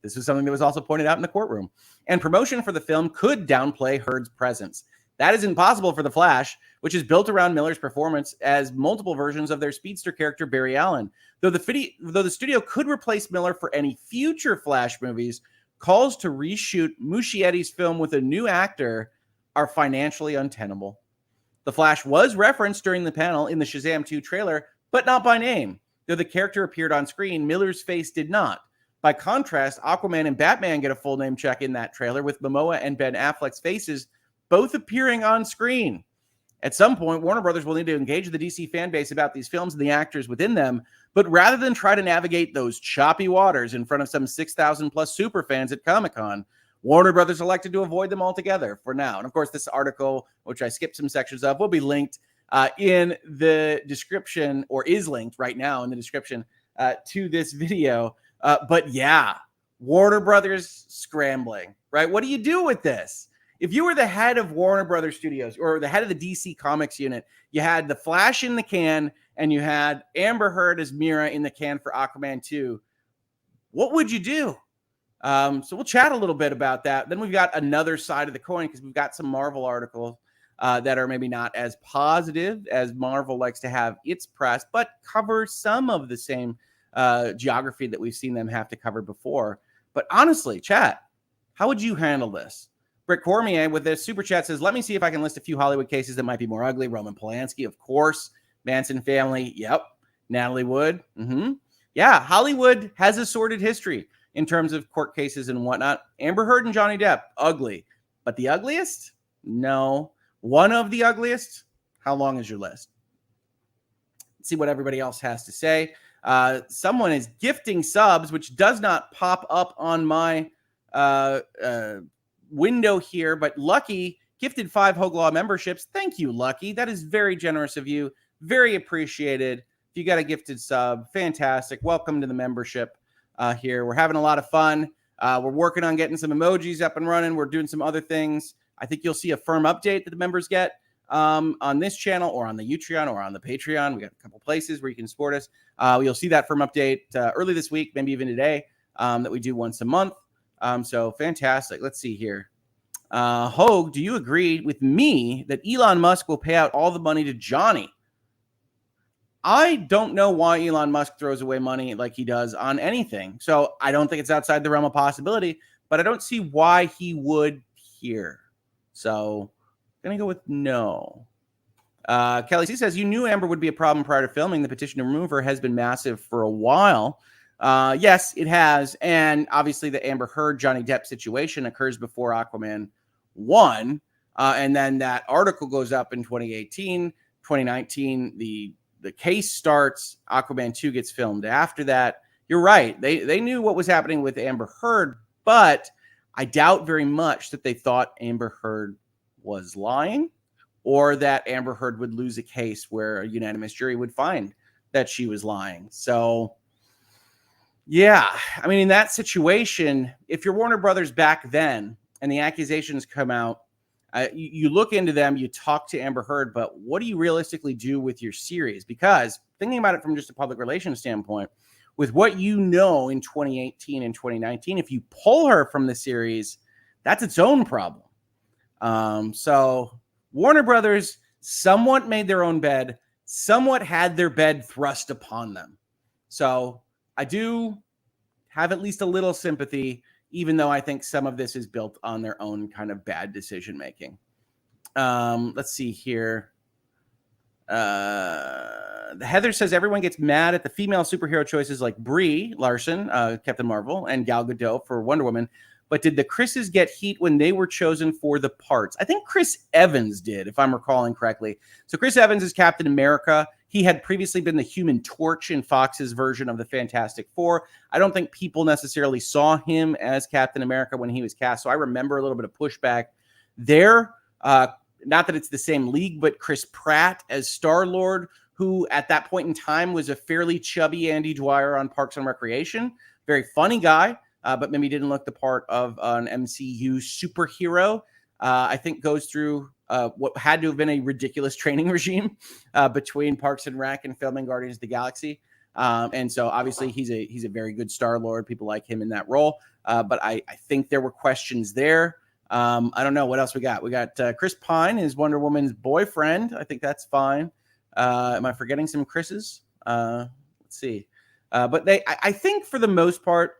This was something that was also pointed out in the courtroom. And promotion for the film could downplay Heard's presence. That is impossible for The Flash, which is built around Miller's performance as multiple versions of their speedster character, Barry Allen. Though the studio could replace Miller for any future Flash movies, calls to reshoot Muschietti's film with a new actor are financially untenable. The Flash was referenced during the panel in the Shazam 2 trailer, but not by name. Though the character appeared on screen, Miller's face did not. By contrast, Aquaman and Batman get a full name check in that trailer, with Momoa and Ben Affleck's faces both appearing on screen. At some point, Warner Brothers will need to engage the DC fan base about these films and the actors within them, but rather than try to navigate those choppy waters in front of some 6,000 plus super fans at Comic-Con, Warner Brothers elected to avoid them altogether for now. And of course, this article, which I skipped some sections of, will be linked in the description, or is linked right now in the description to this video. But yeah, Warner Brothers scrambling, right? What do you do with this? If you were the head of Warner Brothers Studios or the head of the DC Comics unit, you had The Flash in the can and you had Amber Heard as Mira in the can for Aquaman 2, what would you do? So we'll chat a little bit about that. Then we've got another side of the coin because we've got some Marvel articles that are maybe not as positive as Marvel likes to have its press, but cover some of the same geography that we've seen them have to cover before. But honestly, chat, how would you handle this? Britt Cormier with this super chat says, let me see if I can list a few Hollywood cases that might be more ugly. Roman Polanski, of course. Manson family. Yep. Natalie Wood. Yeah. Hollywood has a sordid history in terms of court cases and whatnot. Amber Heard and Johnny Depp, ugly. But the ugliest? No. One of the ugliest? How long is your list? Let's see what everybody else has to say. Someone is gifting subs, which does not pop up on my window here, but Lucky gifted 5 Hoeg Law memberships. Thank you, Lucky. That is very generous of you. Very appreciated. If you got a gifted sub, fantastic. Welcome to the membership here. We're having a lot of fun. We're working on getting some emojis up and running. We're doing some other things. I think you'll see a firm update that the members get on this channel or on the Utreon or on the Patreon. We got a couple places where you can support us. You'll see that firm update early this week, maybe even today, that we do once a month. So fantastic. Let's see here. Hoeg, do you agree with me that Elon Musk will pay out all the money to Johnny? I don't know why Elon Musk throws away money like he does on anything. So I don't think it's outside the realm of possibility, but I don't see why he would here. So I'm going to go with no. Kelly C says, you knew Amber would be a problem prior to filming. The petition to remove her has been massive for a while. Yes, it has. And obviously the Amber Heard, Johnny Depp situation occurs before Aquaman 1. And then that article goes up in 2018, 2019. The case starts. Aquaman 2 gets filmed after that. You're right. They knew what was happening with Amber Heard, but I doubt very much that they thought Amber Heard was lying or that Amber Heard would lose a case where a unanimous jury would find that she was lying. So, yeah, I mean, in that situation, if you're Warner Brothers back then and the accusations come out, you look into them, you talk to Amber Heard, but what do you realistically do with your series? Because thinking about it from just a public relations standpoint, with what you know in 2018 and 2019, if you pull her from the series, that's its own problem. So Warner Brothers somewhat made their own bed, somewhat had their bed thrust upon them. So I do have at least a little sympathy, even though I think some of this is built on their own kind of bad decision making. Let's see here. Heather says everyone gets mad at the female superhero choices like Brie Larson, Captain Marvel, and Gal Gadot for Wonder Woman. But did the Chris's get heat when they were chosen for the parts? I think Chris Evans did, if I'm recalling correctly. So Chris Evans is Captain America. He had previously been the Human Torch in Fox's version of the Fantastic Four. I don't think people necessarily saw him as Captain America when he was cast. So I remember a little bit of pushback there. Not that it's the same league, but Chris Pratt as Star-Lord, who at that point in time was a fairly chubby Andy Dwyer on Parks and Recreation. Very funny guy. But maybe didn't look the part of an MCU superhero. I think goes through what had to have been a ridiculous training regime between Parks and Rec and filming Guardians of the Galaxy. And so obviously he's a very good Star-Lord. People like him in that role. But I think there were questions there. I don't know what else we got. We got Chris Pine is Wonder Woman's boyfriend. I think that's fine. Am I forgetting some Chris's? Let's see. But I think for the most part,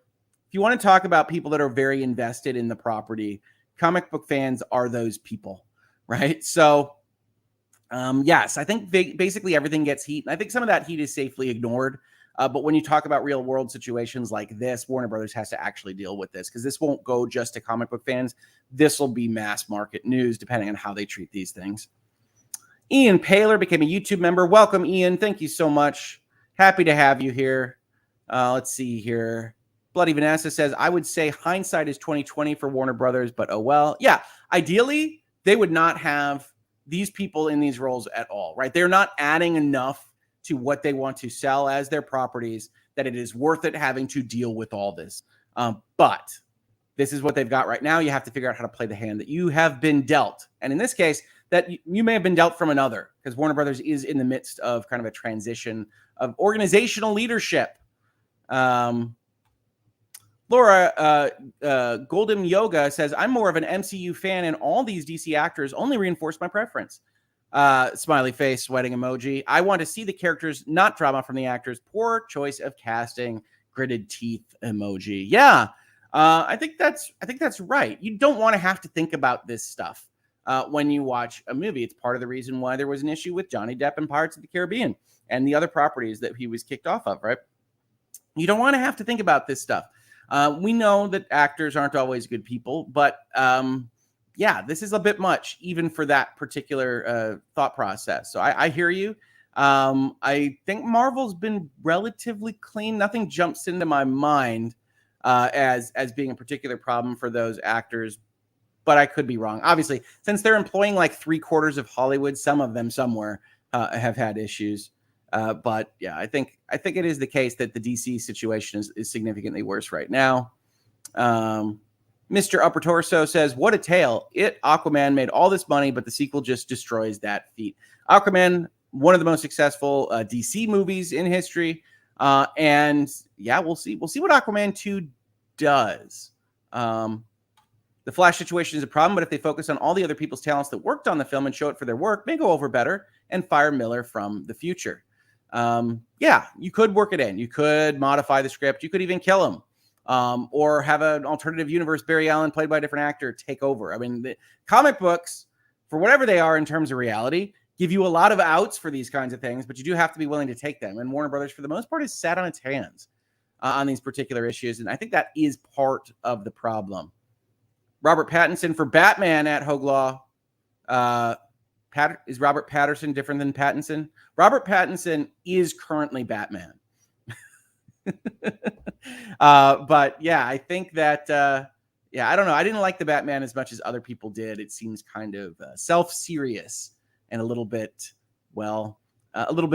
if you want to talk about people that are very invested in the property, comic book fans are those people, right? So, yes, I think basically everything gets heat. And I think some of that heat is safely ignored. But when you talk about real world situations like this, Warner Brothers has to actually deal with this because this won't go just to comic book fans. This will be mass market news depending on how they treat these things. Ian Paler became a YouTube member. Welcome, Ian. Thank you so much. Happy to have you here. Let's see here. Bloody Vanessa says, I would say hindsight is 2020 for Warner Brothers, but oh well. Yeah, ideally, they would not have these people in these roles at all, right? They're not adding enough to what they want to sell as their properties that it is worth it having to deal with all this. But this is what they've got right now. You have to figure out how to play the hand that you have been dealt. And in this case, that you may have been dealt from another, because Warner Brothers is in the midst of kind of a transition of organizational leadership. Laura Golden Yoga says, I'm more of an MCU fan, and all these DC actors only reinforce my preference. Smiley face, sweating emoji. I want to see the characters, not drama from the actors. Poor choice of casting, gritted teeth emoji. Yeah, I think that's right. You don't want to have to think about this stuff when you watch a movie. It's part of the reason why there was an issue with Johnny Depp and Pirates of the Caribbean and the other properties that he was kicked off of, right? You don't want to have to think about this stuff. We know that actors aren't always good people, but yeah, this is a bit much, even for that particular thought process. So I hear you. I think Marvel's been relatively clean. Nothing jumps into my mind as being a particular problem for those actors, but I could be wrong. Obviously, since they're employing like 3/4 of Hollywood, some of them somewhere have had issues. But yeah, I think it is the case that the DC situation is significantly worse right now. Mr. Upper Torso says, what a tale. Aquaman made all this money, but the sequel just destroys that feat. Aquaman, one of the most successful DC movies in history. And yeah, we'll see what Aquaman 2 does. The Flash situation is a problem, but if they focus on all the other people's talents that worked on the film and show it for their work, may go over better and fire Miller from the future. Yeah, you could work it in. You could modify the script. You could even kill him. Or have an alternative universe, Barry Allen, played by a different actor, take over. I mean, the comic books, for whatever they are in terms of reality, give you a lot of outs for these kinds of things, but you do have to be willing to take them. And Warner Brothers, for the most part, has sat on its hands on these particular issues. And I think that is part of the problem. Robert Pattinson for Batman at Hoeg Law. Is Robert Patterson different than Pattinson? Robert Pattinson is currently Batman. But yeah, I think that, I don't know. I didn't like the Batman as much as other people did. It seems kind of self-serious and a little bit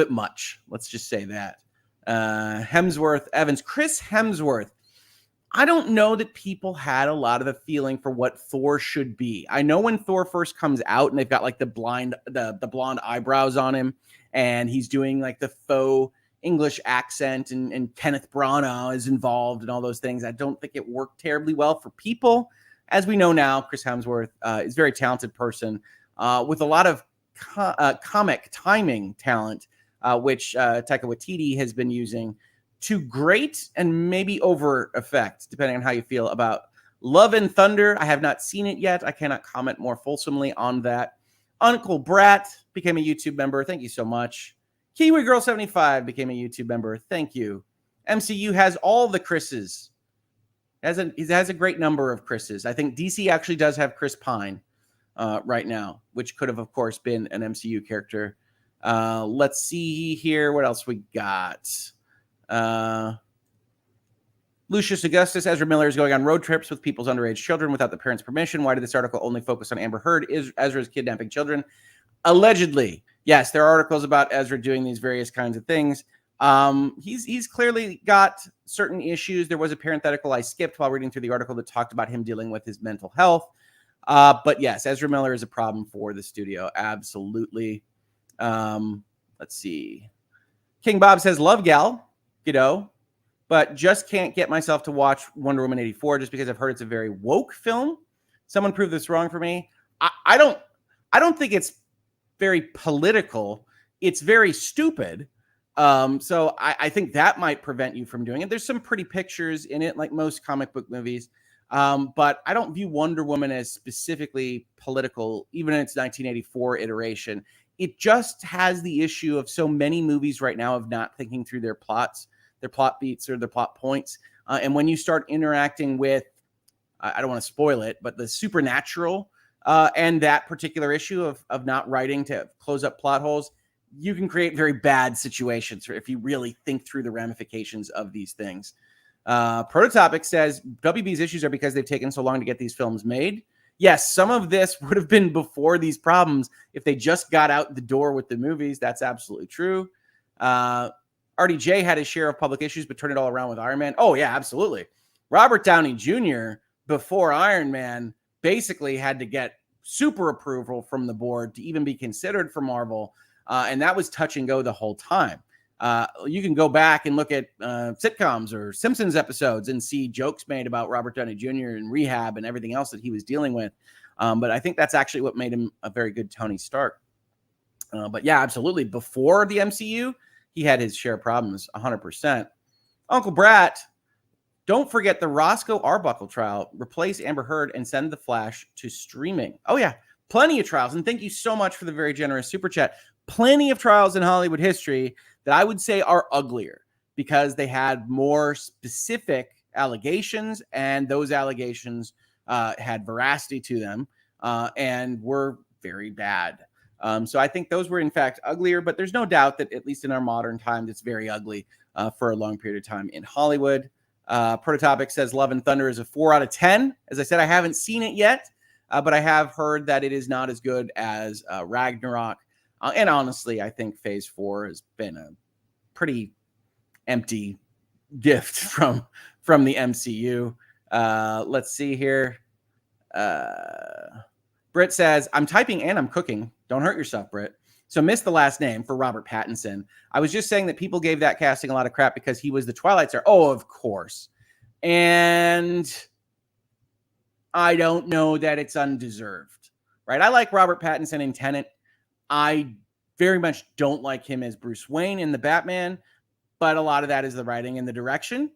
much. Let's just say that. Hemsworth Evans, Chris Hemsworth. I don't know that people had a lot of the feeling for what Thor should be. I know when Thor first comes out and they've got like the blonde eyebrows on him and he's doing like the faux English accent and Kenneth Branagh is involved and all those things. I don't think it worked terribly well for people. as we know now, Chris Hemsworth is a very talented person with a lot of comic timing talent, which Taika Waititi has been using to great and maybe over effect, depending on how you feel about Love and Thunder. I have not seen it yet. I cannot comment more fulsomely on that. Uncle Brat became a YouTube member. Thank you so much. Kiwi Girl 75 became a YouTube member. Thank you. MCU has all the Chris's. It has a great number of Chris's. I think DC actually does have Chris Pine right now, which could have, of course, been an MCU character. Let's see here. What else we got? Lucius Augustus, Ezra Miller is going on road trips with people's underage children without the parents' permission. Why did this article only focus on Amber Heard? Is Ezra's kidnapping children? Allegedly. Yes, there are articles about Ezra doing these various kinds of things. He's clearly got certain issues. There was a parenthetical I skipped while reading through the article that talked about him dealing with his mental health. But yes, Ezra Miller is a problem for the studio. Absolutely. Let's see. King Bob says, love Gal, but just can't get myself to watch Wonder Woman 84 just because I've heard it's a very woke film. Someone proved this wrong for me. I don't think it's very political. It's very stupid. So I think that might prevent you from doing it. There's some pretty pictures in it, like most comic book movies. But I don't view Wonder Woman as specifically political, even in its 1984 iteration. It just has the issue of so many movies right now of not thinking through their plots, their plot beats, or their plot points. And when you start interacting with, I don't want to spoil it, but the supernatural and that particular issue of not writing to close up plot holes, you can create very bad situations if you really think through the ramifications of these things. Prototopic says WB's issues are because they've taken so long to get these films made. Yes, some of this would have been before these problems if they just got out the door with the movies. That's absolutely true. RDJ had his share of public issues, but turned it all around with Iron Man. Oh, yeah, absolutely. Robert Downey Jr., before Iron Man, basically had to get super approval from the board to even be considered for Marvel. And that was touch and go the whole time. You can go back and look at sitcoms or Simpsons episodes and see jokes made about Robert Downey Jr. and rehab and everything else that he was dealing with. But I think that's actually what made him a very good Tony Stark. But yeah, absolutely. Before the MCU, he had his share of problems, 100%. Uncle Brat, don't forget the Roscoe Arbuckle trial. Replace Amber Heard and send The Flash to streaming. Oh, yeah. Plenty of trials. And thank you so much for the very generous super chat. Plenty of trials in Hollywood history that I would say are uglier because they had more specific allegations, and those allegations had veracity to them and were very bad. So I think those were, in fact, uglier, but there's no doubt that, at least in our modern times, it's very ugly for a long period of time in Hollywood. Prototopic says Love and Thunder is a 4 out of 10. As I said, I haven't seen it yet, but I have heard that it is not as good as Ragnarok. And honestly, I think Phase 4 has been a pretty empty gift from the MCU. Let's see here. Britt says, I'm typing and I'm cooking. Don't hurt yourself, Britt. So missed the last name for Robert Pattinson. I was just saying that people gave that casting a lot of crap because he was the Twilight Star. Oh, of course. And I don't know that it's undeserved, right? I like Robert Pattinson in Tenet. I very much don't like him as Bruce Wayne in the Batman, but a lot of that is the writing and the direction.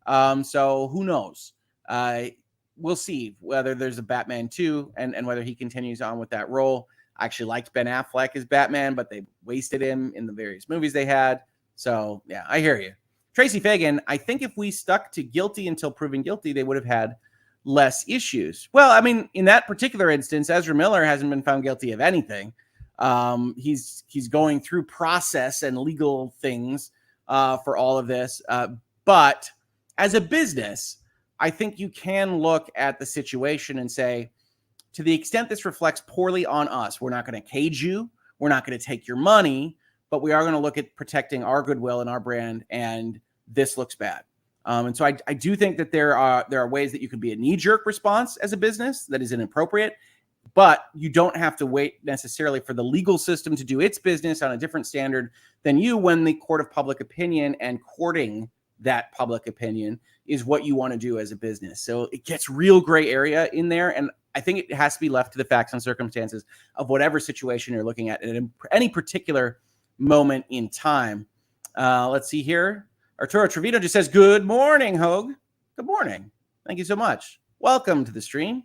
So who knows? We'll see whether there's a Batman 2 and whether he continues on with that role. I actually liked Ben Affleck as Batman, but they wasted him in the various movies they had. So, yeah, I hear you. Tracy Fagan, I think if we stuck to guilty until proven guilty, they would have had less issues. Well, I mean, in that particular instance, Ezra Miller hasn't been found guilty of anything. He's going through process and legal things for all of this. But as a business, I think you can look at the situation and say, to the extent this reflects poorly on us, we're not going to cage you. We're not going to take your money, but we are going to look at protecting our goodwill and our brand. And this looks bad. And so I do think that there are ways that you could be a knee-jerk response as a business that is inappropriate, but you don't have to wait necessarily for the legal system to do its business on a different standard than you when the court of public opinion and courting that public opinion is what you want to do as a business. So it gets real gray area in there. And I think it has to be left to the facts and circumstances of whatever situation you're looking at in any particular moment in time. Let's see here. Arturo Trevino just says, good morning, Hoeg. Good morning. Thank you so much. Welcome to the stream.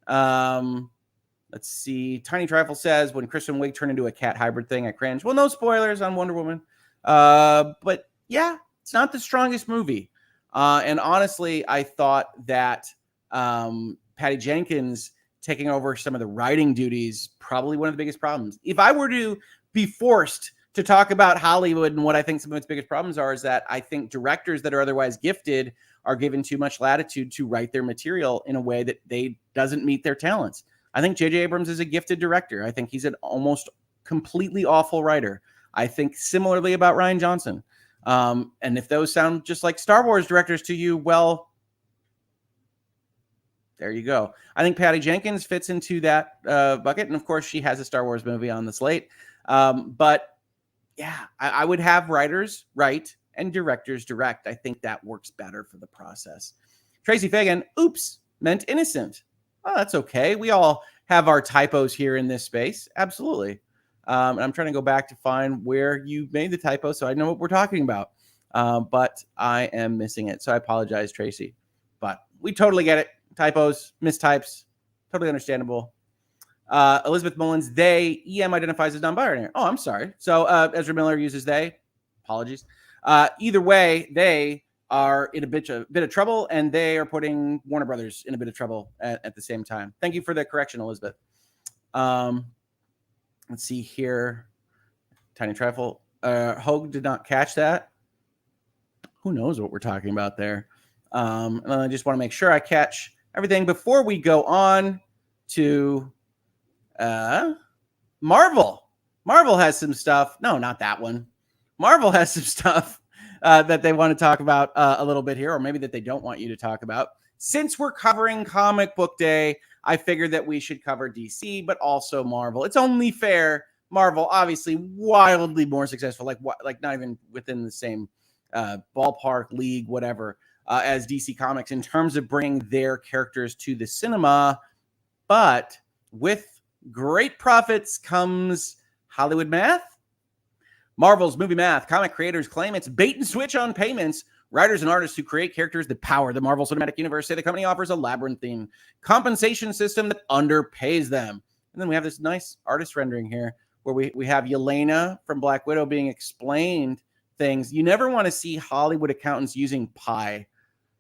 Let's see. Tiny Trifle says, when Kristen Wiig turned into a cat hybrid thing, I cringe. Well, no spoilers on Wonder Woman. But yeah, it's not the strongest movie. And honestly, I thought that Patty Jenkins taking over some of the writing duties, probably one of the biggest problems. If I were to be forced to talk about Hollywood and what I think some of its biggest problems are, is that I think directors that are otherwise gifted are given too much latitude to write their material in a way that they doesn't meet their talents. I think J.J. Abrams is a gifted director. I think he's an almost completely awful writer. I think similarly about Rian Johnson. And if those sound just like Star Wars directors to you, well, there you go. I think Patty Jenkins fits into that bucket. And of course, she has a Star Wars movie on the slate. But yeah, I would have writers write and directors direct. I think that works better for the process. Tracy Fagan, oops, meant innocent. Oh, that's okay. We all have our typos here in this space. Absolutely. And I'm trying to go back to find where you made the typo so I know what we're talking about. But I am missing it. So I apologize, Tracy. But we totally get it. Typos, mistypes, totally understandable. Elizabeth Mullins, they, EM identifies as non-binary. Oh, I'm sorry. So Ezra Miller uses they. Apologies. Either way, they are in a bit of trouble, and they are putting Warner Brothers in a bit of trouble at the same time. Thank you for the correction, Elizabeth. Let's see here. Tiny Trifle. Hoeg did not catch that. Who knows what we're talking about there? And I just want to make sure I catch everything before we go on to Marvel. Marvel has some stuff. No, not that one. Marvel has some stuff that they want to talk about a little bit here, or maybe that they don't want you to talk about. Since we're covering Comic Book Day, I figured that we should cover DC, but also Marvel. It's only fair. Marvel, obviously, wildly more successful, like not even within the same ballpark, league, whatever, as DC Comics in terms of bringing their characters to the cinema. But with great profits comes Hollywood math. Marvel's movie math. Comic creators claim it's bait and switch on payments. Writers and artists who create characters that power the Marvel Cinematic Universe say the company offers a labyrinthine compensation system that underpays them. And then we have this nice artist rendering here where we have Yelena from Black Widow being explained things. You never want to see Hollywood accountants using pi,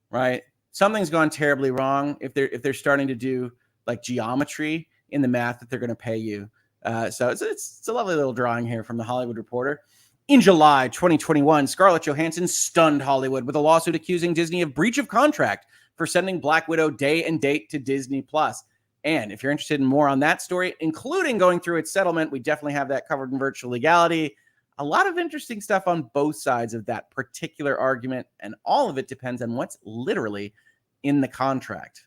right? Something's gone terribly wrong if they're starting to do like geometry in the math that they're going to pay you. So it's a lovely little drawing here from the Hollywood Reporter. In July 2021, Scarlett Johansson stunned Hollywood with a lawsuit accusing Disney of breach of contract for sending Black Widow day and date to Disney+. And if you're interested in more on that story, including going through its settlement, we definitely have that covered in Virtual Legality. A lot of interesting stuff on both sides of that particular argument, and all of it depends on what's literally in the contract.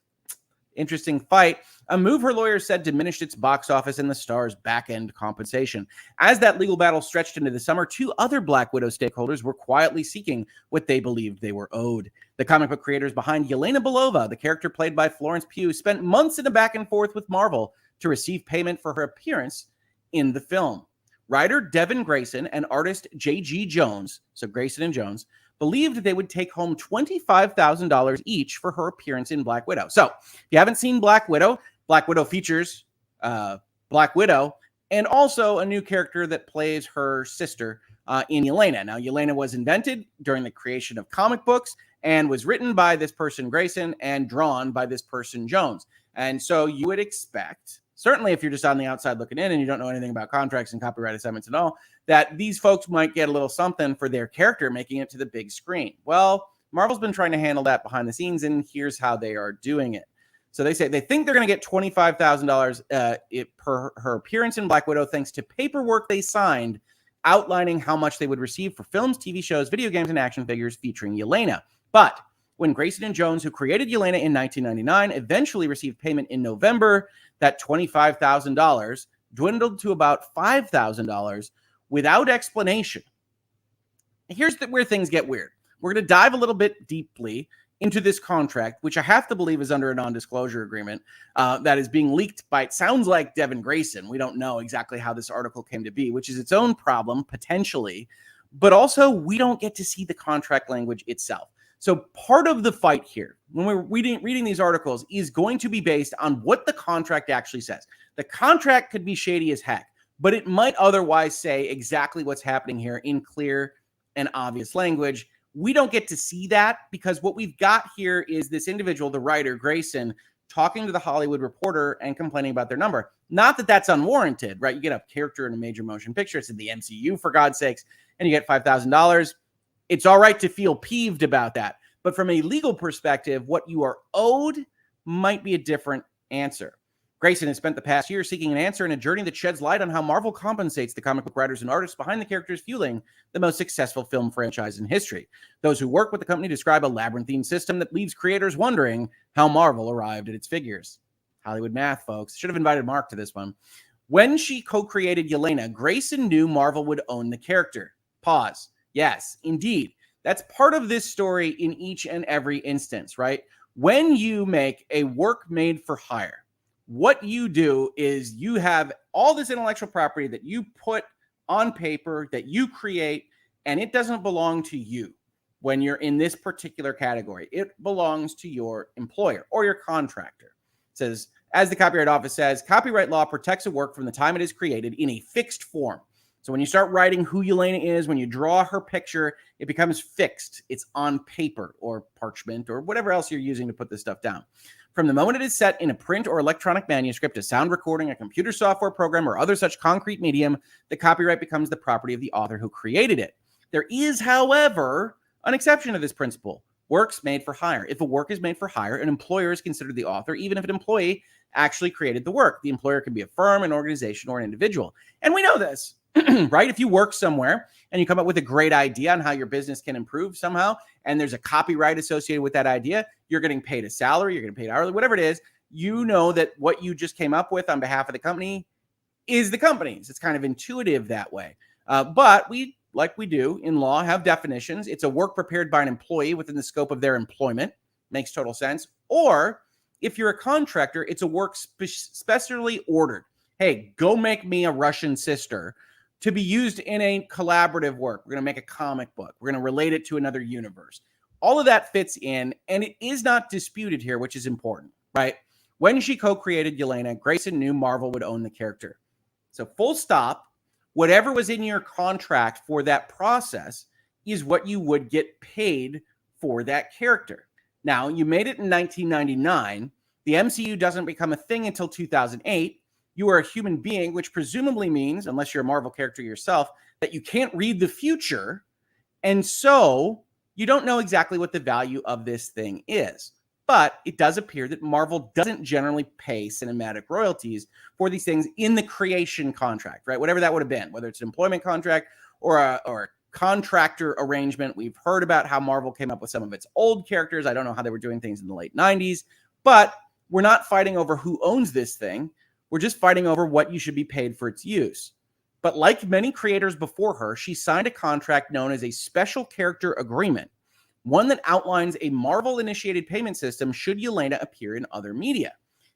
Interesting fight. A move her lawyer said diminished its box office and the star's back-end compensation. As that legal battle stretched into the summer, two other Black Widow stakeholders were quietly seeking what they believed they were owed. The comic book creators behind Yelena Belova, the character played by Florence Pugh, spent months in a back and forth with Marvel to receive payment for her appearance in the film. Writer Devin Grayson and artist J.G. Jones, so Grayson and Jones, believed they would take home $25,000 each for her appearance in Black Widow. So, if you haven't seen Black Widow features Black Widow and also a new character that plays her sister in Yelena. Now, Yelena was invented during the creation of comic books and was written by this person, Grayson, and drawn by this person, Jones. And so you would expect, certainly if you're just on the outside looking in and you don't know anything about contracts and copyright assignments and all, that these folks might get a little something for their character making it to the big screen. Well, Marvel's been trying to handle that behind the scenes, and here's how they are doing it. So they say they think they're going to get $25,000 per her appearance in Black Widow thanks to paperwork they signed outlining how much they would receive for films, TV shows, video games, and action figures featuring Yelena. But when Grayson and Jones, who created Yelena in 1999, eventually received payment in November, that $25,000 dwindled to about $5,000 without explanation. Here's where things get weird. We're going to dive a little bit deeply into this contract, which I have to believe is under a non-disclosure agreement that is being leaked by, it sounds like, Devin Grayson. We don't know exactly how this article came to be, which is its own problem, potentially. But also, we don't get to see the contract language itself. So part of the fight here, when we're reading these articles, is going to be based on what the contract actually says. The contract could be shady as heck, but it might otherwise say exactly what's happening here in clear and obvious language. We don't get to see that because what we've got here is this individual, the writer, Grayson, talking to the Hollywood Reporter and complaining about their number. Not that that's unwarranted, right? You get a character in a major motion picture. It's in the MCU, for God's sakes, and you get $5,000. It's all right to feel peeved about that. But from a legal perspective, what you are owed might be a different answer. Grayson has spent the past year seeking an answer in a journey that sheds light on how Marvel compensates the comic book writers and artists behind the characters fueling the most successful film franchise in history. Those who work with the company describe a labyrinthine system that leaves creators wondering how Marvel arrived at its figures. Hollywood math, folks. Should have invited Mark to this one. When she co-created Yelena, Grayson knew Marvel would own the character. Pause. Yes, indeed. That's part of this story in each and every instance, right? When you make a work made for hire, what you do is you have all this intellectual property that you put on paper, that you create, and it doesn't belong to you when you're in this particular category. It belongs to your employer or your contractor. It says, as the Copyright Office says, copyright law protects a work from the time it is created in a fixed form. So when you start writing who Yelena is, when you draw her picture, it becomes fixed. It's on paper or parchment or whatever else you're using to put this stuff down. From the moment it is set in a print or electronic manuscript, a sound recording, a computer software program, or other such concrete medium, the copyright becomes the property of the author who created it. There is, however, an exception to this principle. Works made for hire. If a work is made for hire, an employer is considered the author, even if an employee actually created the work. The employer can be a firm, an organization, or an individual. And we know this, right? If you work somewhere and you come up with a great idea on how your business can improve somehow, and there's a copyright associated with that idea, you're getting paid a salary, you're getting paid hourly, whatever it is, you know that what you just came up with on behalf of the company is the company's. It's kind of intuitive that way. But we, like we do in law, have definitions. It's a work prepared by an employee within the scope of their employment. Makes total sense. Or if you're a contractor, it's a work specially ordered. Hey, go make me a Russian sister to be used in a collaborative work. We're going to make a comic book. We're going to relate it to another universe. All of that fits in, and it is not disputed here, which is important, right? When she co-created Yelena, Grayson knew Marvel would own the character. So full stop, whatever was in your contract for that process is what you would get paid for that character. Now, you made it in 1999. The MCU doesn't become a thing until 2008. You are a human being, which presumably means, unless you're a Marvel character yourself, that you can't read the future. And so you don't know exactly what the value of this thing is. But it does appear that Marvel doesn't generally pay cinematic royalties for these things in the creation contract, right? Whatever that would have been, whether it's an employment contract or a contractor arrangement. We've heard about how Marvel came up with some of its old characters. I don't know how they were doing things in the late 90s, but we're not fighting over who owns this thing. We're just fighting over what you should be paid for its use. But like many creators before her, she signed a contract known as a special character agreement, one that outlines a Marvel-initiated payment system should Yelena appear in other media.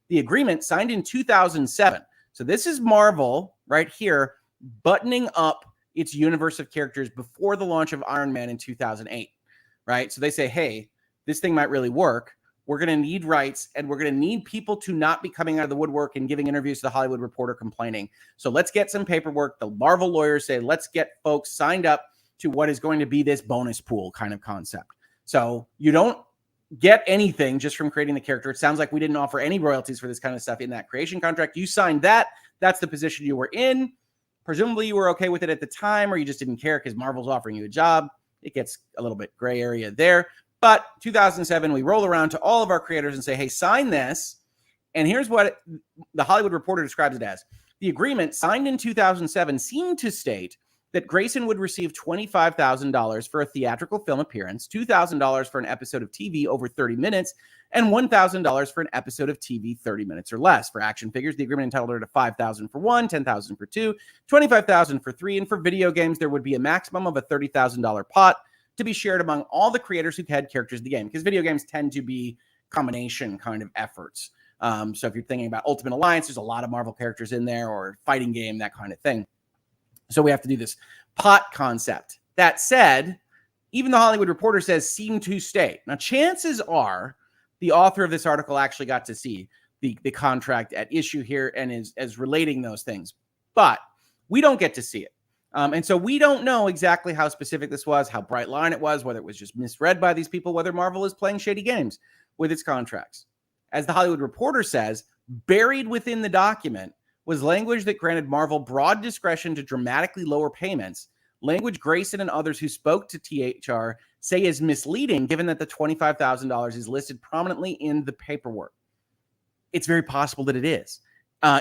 The agreement, signed in 2007. So this is Marvel right here, buttoning up its universe of characters before the launch of Iron Man in 2008, right? So they say, hey, this thing might really work. We're going to need rights, and we're going to need people to not be coming out of the woodwork and giving interviews to the Hollywood Reporter complaining. So let's get some paperwork. The Marvel lawyers say, let's get folks signed up to what is going to be this bonus pool kind of concept. So you don't get anything just from creating the character. It sounds like we didn't offer any royalties for this kind of stuff in that creation contract. You signed that. That's the position you were in. Presumably you were okay with it at the time, or you just didn't care because Marvel's offering you a job. It gets a little bit gray area there. But 2007, we roll around to all of our creators and say, hey, sign this. And here's what the Hollywood Reporter describes it as. The agreement signed in 2007 seemed to state that Grayson would receive $25,000 for a theatrical film appearance, $2,000 for an episode of TV over 30 minutes, and $1,000 for an episode of TV 30 minutes or less. For action figures, the agreement entitled her to $5,000 for one, $10,000 for two, $25,000 for three, and for video games, there would be a maximum of a $30,000 pot to be shared among all the creators who had characters in the game, because video games tend to be combination kind of efforts. So if you're thinking about Ultimate Alliance, there's a lot of Marvel characters in there, or fighting game, that kind of thing. So we have to do this pot concept. That said, even the Hollywood Reporter says seem to state. Now, chances are the author of this article actually got to see the contract at issue here and is relating those things. But we don't get to see it. And so we don't know exactly how specific this was, how bright line it was, whether it was just misread by these people, whether Marvel is playing shady games with its contracts. As the Hollywood Reporter says, buried within the document was language that granted Marvel broad discretion to dramatically lower payments, language Grayson and others who spoke to THR say is misleading, given that the $25,000 is listed prominently in the paperwork. It's very possible that it is.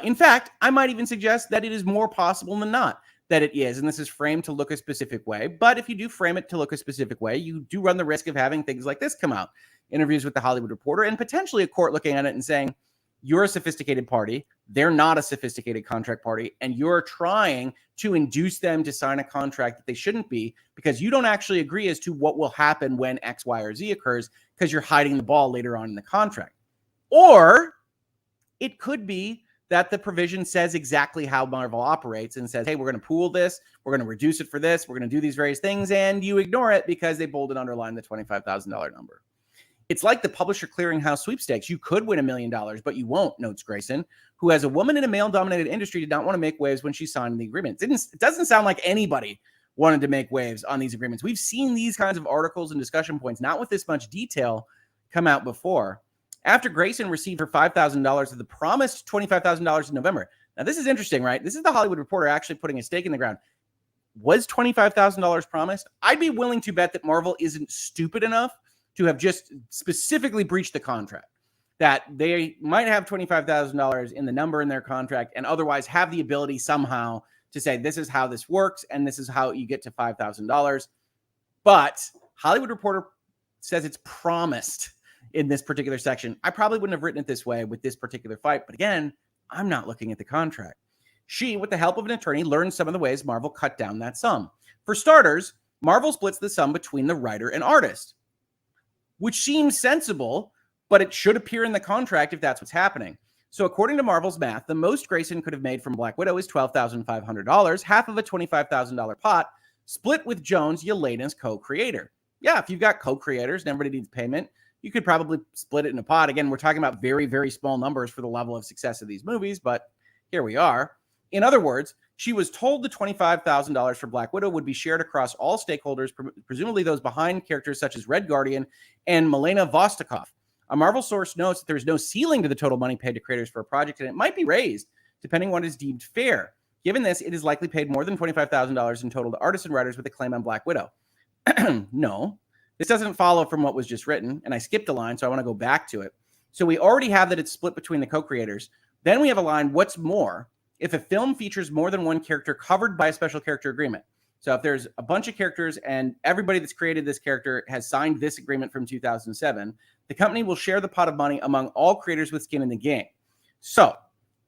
In fact, I might even suggest that it is more possible than not that it is, and this is framed to look a specific way. But if you do frame it to look a specific way, you do run the risk of having things like this come out. Interviews with the Hollywood Reporter, and potentially a court looking at it and saying, you're a sophisticated party, they're not a sophisticated contract party, and you're trying to induce them to sign a contract that they shouldn't be because you don't actually agree as to what will happen when X, Y, or Z occurs because you're hiding the ball later on in the contract. Or it could be that the provision says exactly how Marvel operates and says, hey, we're going to pool this, we're going to reduce it for this, we're going to do these various things, and you ignore it because they bold and underline the $25,000 number. It's like the Publisher Clearinghouse sweepstakes. You could win $1 million, but you won't, notes Grayson, who, as a woman in a male-dominated industry, did not want to make waves when she signed the agreement. It doesn't sound like anybody wanted to make waves on these agreements. We've seen these kinds of articles and discussion points, not with this much detail, come out before. After Grayson received her $5,000 of the promised $25,000 in November. Now, this is interesting, right? This is the Hollywood Reporter actually putting a stake in the ground. Was $25,000 promised? I'd be willing to bet that Marvel isn't stupid enough to have just specifically breached the contract, that they might have $25,000 in the number in their contract and otherwise have the ability somehow to say, this is how this works and this is how you get to $5,000. But Hollywood Reporter says it's promised in this particular section. I probably wouldn't have written it this way with this particular fight. But again, I'm not looking at the contract. She, with the help of an attorney, learned some of the ways Marvel cut down that sum. For starters, Marvel splits the sum between the writer and artist, which seems sensible, but it should appear in the contract if that's what's happening. So according to Marvel's math, the most Grayson could have made from Black Widow is $12,500, half of a $25,000 pot, split with Jones, Yelena's co-creator. Yeah, if you've got co-creators and everybody needs payment, you could probably split it in a pot. Again, we're talking about very, very small numbers for the level of success of these movies, but here we are. In other words, she was told the $25,000 for Black Widow would be shared across all stakeholders, presumably those behind characters such as Red Guardian and Milena Vostokov. A Marvel source notes that there's no ceiling to the total money paid to creators for a project, and it might be raised depending on what is deemed fair. Given this, it is likely paid more than $25,000 in total to artists and writers with a claim on Black Widow. No. This doesn't follow from what was just written, and I skipped a line, so I want to go back to it. So we already have that it's split between the co-creators. Then we have a line, what's more, if a film features more than one character covered by a special character agreement. So if there's a bunch of characters and everybody that's created this character has signed this agreement from 2007, the company will share the pot of money among all creators with skin in the game. So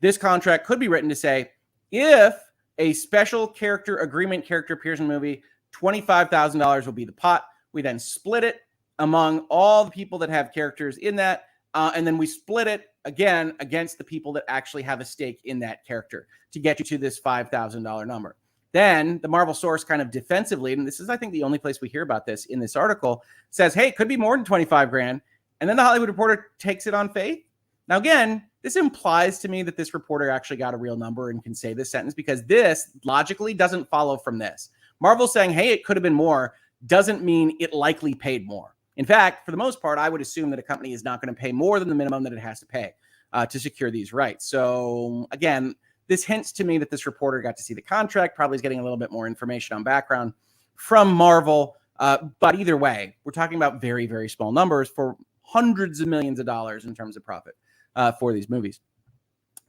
this contract could be written to say, if a special character agreement character appears in the movie, $25,000 will be the pot. We then split it among all the people that have characters in that, and then we split it again against the people that actually have a stake in that character to get you to this $5,000 number. Then the Marvel source kind of defensively, and this is, I think, the only place we hear about this in this article, says, hey, it could be more than 25 grand. And then the Hollywood Reporter takes it on faith. Now, again, this implies to me that this reporter actually got a real number and can say this sentence, because this logically doesn't follow from this. Marvel saying, hey, it could have been more, doesn't mean it likely paid more. In fact, for the most part, I would assume that a company is not going to pay more than the minimum that it has to pay to secure these rights. So again, this hints to me that this reporter got to see the contract, probably is getting a little bit more information on background from Marvel. But either way, we're talking about very, very small numbers for hundreds of millions of dollars in terms of profit for these movies.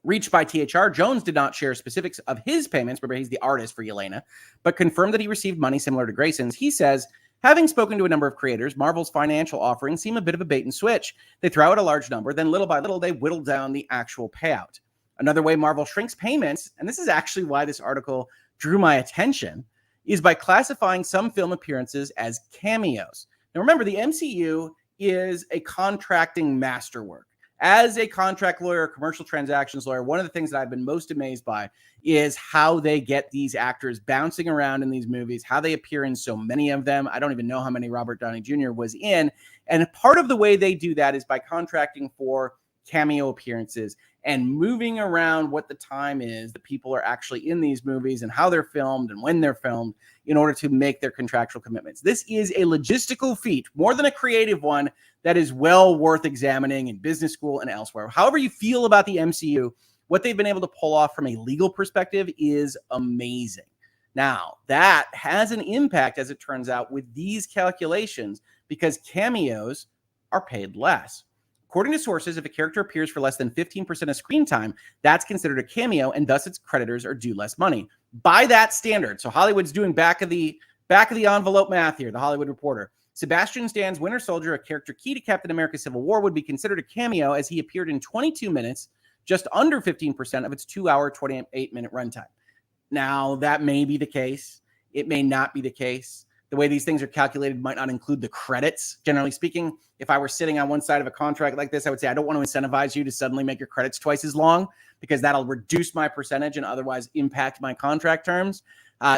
Reached by THR, Jones did not share specifics of his payments. Remember, he's the artist for Yelena, but confirmed that he received money similar to Grayson's. He says, having spoken to a number of creators, Marvel's financial offerings seem a bit of a bait and switch. They throw out a large number, then little by little, they whittle down the actual payout. Another way Marvel shrinks payments, and this is actually why this article drew my attention, is by classifying some film appearances as cameos. Now, remember, the MCU is a contracting masterwork. As a contract lawyer, commercial transactions lawyer, one of the things that I've been most amazed by is how they get these actors bouncing around in these movies, how they appear in so many of them. I don't even know how many Robert Downey Jr. was in. And part of the way they do that is by contracting for cameo appearances and moving around what the time is that people are actually in these movies and how they're filmed and when they're filmed in order to make their contractual commitments. This is a logistical feat, more than a creative one, that is well worth examining in business school and elsewhere. However you feel about the MCU, what they've been able to pull off from a legal perspective is amazing. Now, that has an impact, as it turns out, with these calculations because cameos are paid less. According to sources, if a character appears for less than 15% of screen time, that's considered a cameo, and thus its creditors are due less money. By that standard, so Hollywood's doing back of the envelope math here, the Hollywood Reporter. Sebastian Stan's Winter Soldier, a character key to Captain America Civil War, would be considered a cameo as he appeared in 22 minutes, just under 15% of its 2-hour, 28-minute runtime. Now, that may be the case. It may not be the case. The way these things are calculated might not include the credits. Generally speaking, if I were sitting on one side of a contract like this, I would say, I don't want to incentivize you to suddenly make your credits twice as long because that'll reduce my percentage and otherwise impact my contract terms.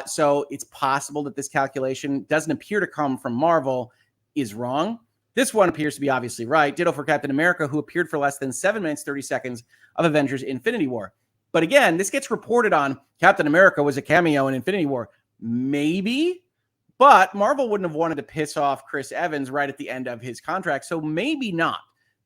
So it's possible that this calculation doesn't appear to come from Marvel is wrong. This one appears to be obviously right. Ditto for Captain America, who appeared for less than 7 minutes, 30 seconds of Avengers Infinity War. But again, this gets reported on Captain America was a cameo in Infinity War. Maybe, but Marvel wouldn't have wanted to piss off Chris Evans right at the end of his contract. So maybe not.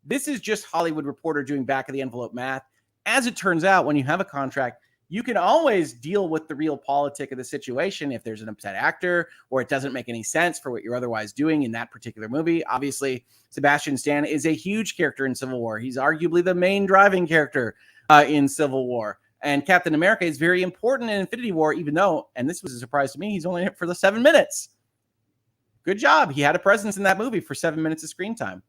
This is just Hollywood Reporter doing back of the envelope math. As it turns out, when you have a contract, you can always deal with the real politic of the situation if there's an upset actor or it doesn't make any sense for what you're otherwise doing in that particular movie. Obviously, Sebastian Stan is a huge character in Civil War. He's arguably the main driving character in Civil War. And Captain America is very important in Infinity War, even though, and this was a surprise to me, he's only in it for the 7 minutes. Good job. He had a presence in that movie for 7 minutes of screen time.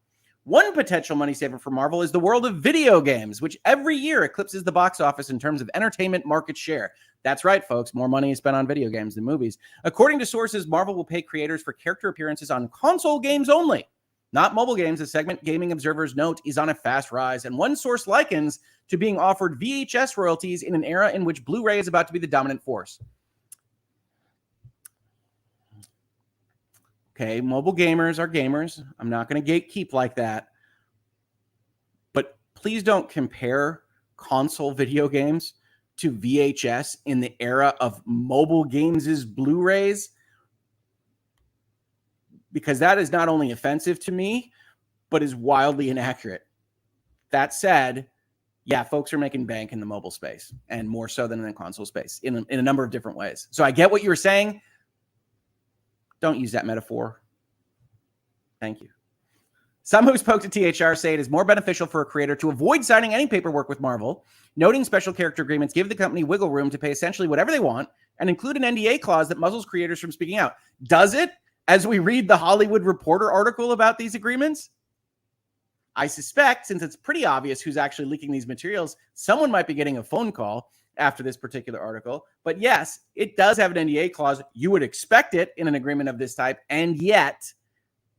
One potential money saver for Marvel is the world of video games, which every year eclipses the box office in terms of entertainment market share. That's right, folks. More money is spent on video games than movies. According to sources, Marvel will pay creators for character appearances on console games only, not mobile games. A segment gaming observers note is on a fast rise, and one source likens to being offered VHS royalties in an era in which Blu-ray is about to be the dominant force. Okay, mobile gamers are gamers. I'm not going to gatekeep like that. But please don't compare console video games to VHS in the era of mobile games' Blu-rays, because that is not only offensive to me, but is wildly inaccurate. That said, yeah, folks are making bank in the mobile space, and more so than in the console space in a number of different ways. So I get what you were saying. Don't use that metaphor. Thank you. Some who spoke to THR say it is more beneficial for a creator to avoid signing any paperwork with Marvel, noting special character agreements give the company wiggle room to pay essentially whatever they want and include an NDA clause that muzzles creators from speaking out. Does it? As we read the Hollywood Reporter article about these agreements? I suspect, since it's pretty obvious who's actually leaking these materials, someone might be getting a phone call after this particular article. But yes, it does have an NDA clause. You would expect it in an agreement of this type, and yet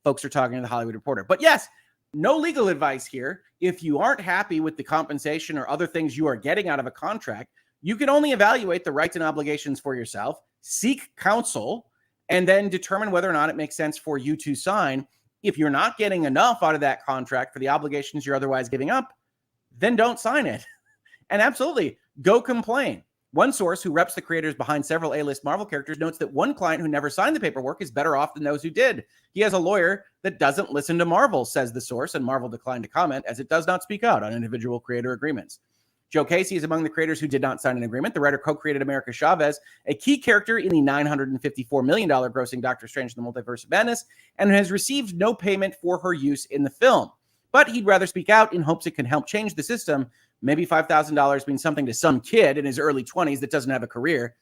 folks are talking to the Hollywood Reporter. But yes, no legal advice here. If you aren't happy with the compensation or other things you are getting out of a contract, you can only evaluate the rights and obligations for yourself, seek counsel, and then determine whether or not it makes sense for you to sign. If you're not getting enough out of that contract for the obligations you're otherwise giving up, then don't sign it. And absolutely, go complain. One source who reps the creators behind several A-list Marvel characters notes that one client who never signed the paperwork is better off than those who did. He has a lawyer that doesn't listen to Marvel, says the source, and Marvel declined to comment as it does not speak out on individual creator agreements. Joe Casey is among the creators who did not sign an agreement. The writer co-created America Chavez, a key character in the $954 million grossing Doctor Strange in the Multiverse of Madness, and has received no payment for her use in the film. But he'd rather speak out in hopes it can help change the system. Maybe $5,000 means something to some kid in his early 20s that doesn't have a career.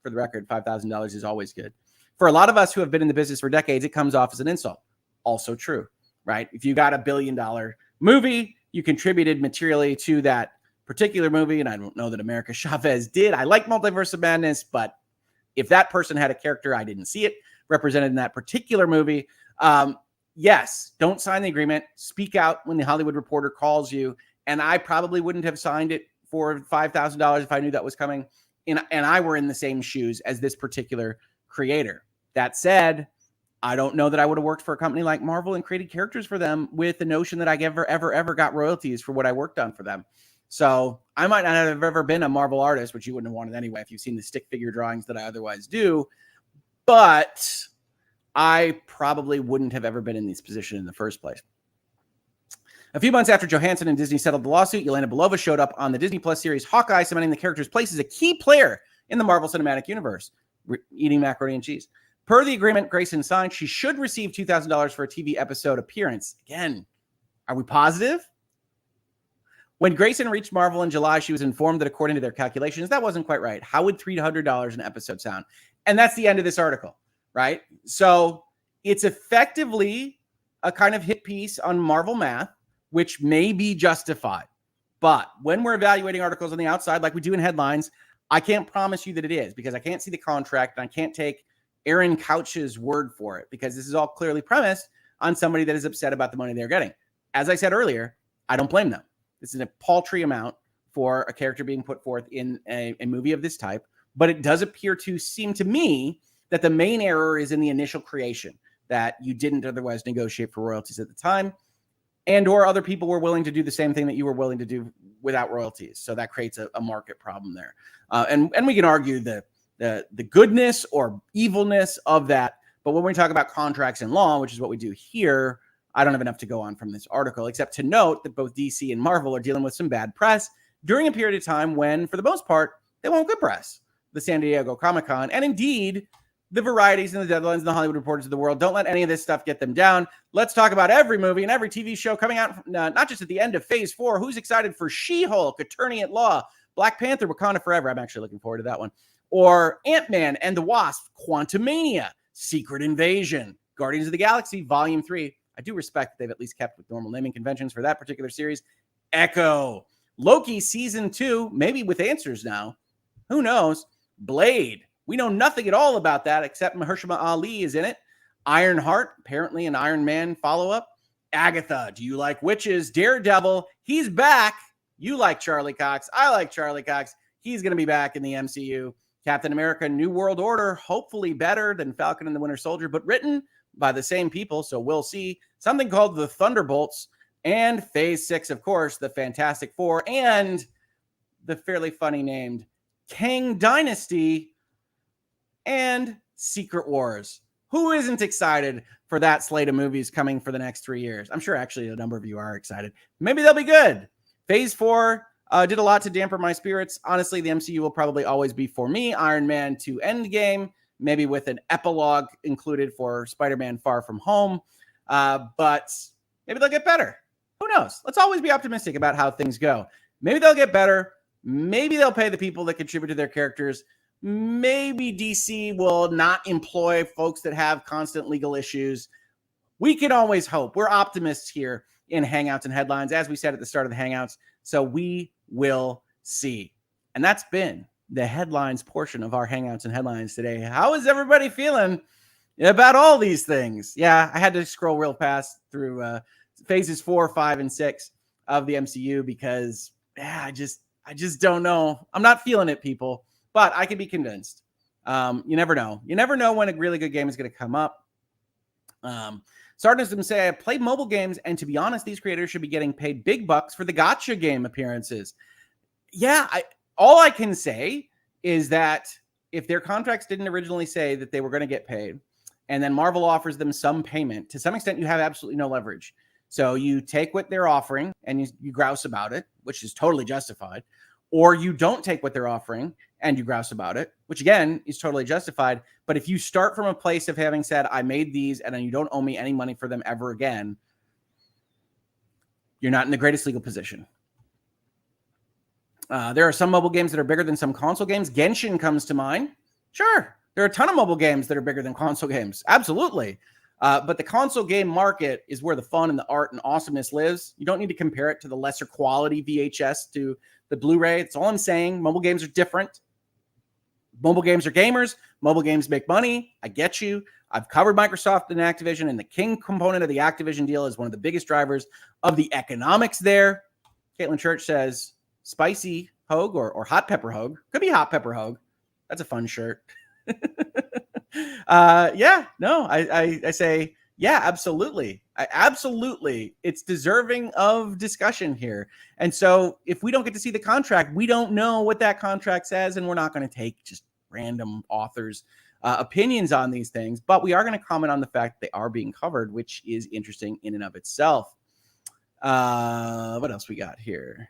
For the record, $5,000 is always good. For a lot of us who have been in the business for decades, it comes off as an insult. Also true, right? If you got $1 billion movie, you contributed materially to that particular movie, and I don't know that America Chavez did. I like Multiverse of Madness, but If that person had a character, I didn't see it represented in that particular movie. Yes, don't sign the agreement. Speak out when the Hollywood Reporter calls you. And I probably wouldn't have signed it for $5,000 if I knew that was coming. And I were in the same shoes as this particular creator. That said, I don't know that I would have worked for a company like Marvel and created characters for them with the notion that I ever got royalties for what I worked on for them. So I might not have ever been a Marvel artist, which you wouldn't have wanted anyway if you've seen the stick figure drawings that I otherwise do. But I probably wouldn't have ever been in this position in the first place. A few months after Johansson and Disney settled the lawsuit, Yelena Belova showed up on the Disney Plus series Hawkeye, cementing the character's place as a key player in the Marvel Cinematic Universe, eating macaroni and cheese. Per the agreement Grayson signed, she should receive $2,000 for a TV episode appearance. Again, are we positive? When Grayson reached Marvel in July, she was informed that according to their calculations, that wasn't quite right. How would $300 an episode sound? And that's the end of this article, right? So it's effectively a kind of hit piece on Marvel math, which may be justified. But when we're evaluating articles on the outside, like we do in headlines, I can't promise you that it is because I can't see the contract and I can't take Aaron Couch's word for it because this is all clearly premised on somebody that is upset about the money they're getting. As I said earlier, I don't blame them. This is a paltry amount for a character being put forth in a movie of this type, but it does appear to seem to me that the main error is in the initial creation, that you didn't otherwise negotiate for royalties at the time, and or other people were willing to do the same thing that you were willing to do without royalties. So that creates a market problem there. And we can argue the goodness or evilness of that. But when we talk about contracts and law, which is what we do here, I don't have enough to go on from this article, except to note that both DC and Marvel are dealing with some bad press during a period of time when, for the most part, they want good press. The San Diego Comic-Con, and indeed, the Varieties and the Deadlines and the Hollywood Reporters of the world. Don't let any of this stuff get them down. Let's talk about every movie and every TV show coming out, not just at the end of Phase 4. Who's excited for She-Hulk, Attorney at Law, Black Panther, Wakanda Forever? I'm actually looking forward to that one. Or Ant-Man and the Wasp, Quantumania, Secret Invasion, Guardians of the Galaxy, Volume 3. I do respect that they've at least kept with normal naming conventions for that particular series. Echo, Loki Season 2, maybe with answers now. Who knows? Blade. We know nothing at all about that except Mahershala Ali is in it. Ironheart, apparently an Iron Man follow-up. Agatha, do you like witches? Daredevil, he's back. You like Charlie Cox. I like Charlie Cox. He's going to be back in the MCU. Captain America, New World Order, hopefully better than Falcon and the Winter Soldier, but written by the same people, so we'll see. Something called the Thunderbolts, and Phase 6, of course, the Fantastic Four, and the fairly funny named Kang Dynasty, and Secret Wars. Who isn't excited for that slate of movies coming for the next 3 years? I'm sure actually a number of you are excited. Maybe they'll be good. Phase 4 did a lot to damper my spirits. Honestly, the MCU will probably always be for me. Iron Man 2 Endgame, maybe with an epilogue included for Spider-Man Far From Home. But maybe they'll get better. Who knows? Let's always be optimistic about how things go. Maybe they'll get better. Maybe they'll pay the people that contribute to their characters. Maybe DC will not employ folks that have constant legal issues. We can always hope. We're optimists here in Hangouts and Headlines, as we said at the start of the Hangouts. So we will see. And that's been the headlines portion of our Hangouts and Headlines today. How is everybody feeling about all these things? Yeah, I had to scroll real fast through phases 4, 5, and 6 of the MCU because I just don't know. I'm not feeling it, people. But I can be convinced. You never know. You never know when a really good game is going to come up. Sardinism say, I played mobile games, and to be honest, these creators should be getting paid big bucks for the gotcha game appearances. Yeah, all I can say is that if their contracts didn't originally say that they were going to get paid, and then Marvel offers them some payment, to some extent, you have absolutely no leverage. So you take what they're offering, and you grouse about it, which is totally justified. Or you don't take what they're offering and you grouse about it, which again is totally justified. But if you start from a place of having said, I made these and then you don't owe me any money for them ever again, you're not in the greatest legal position. There are some mobile games that are bigger than some console games. Genshin comes to mind. Sure. There are a ton of mobile games that are bigger than console games. Absolutely. But the console game market is where the fun and the art and awesomeness lives. You don't need to compare it to the lesser quality VHS to the Blu-ray. That's all I'm saying. Mobile games are different. Mobile games are gamers. Mobile games make money. I get you. I've covered Microsoft and Activision, and the King component of the Activision deal is one of the biggest drivers of the economics there. Caitlin Church says spicy Hoeg or hot pepper Hoeg. Could be hot pepper Hoeg. That's a fun shirt. I say, yeah, absolutely. Absolutely. It's deserving of discussion here. And so if we don't get to see the contract, we don't know what that contract says, and we're not going to take just random authors' opinions on these things, but we are going to comment on the fact they are being covered, which is interesting in and of itself. What else we got here?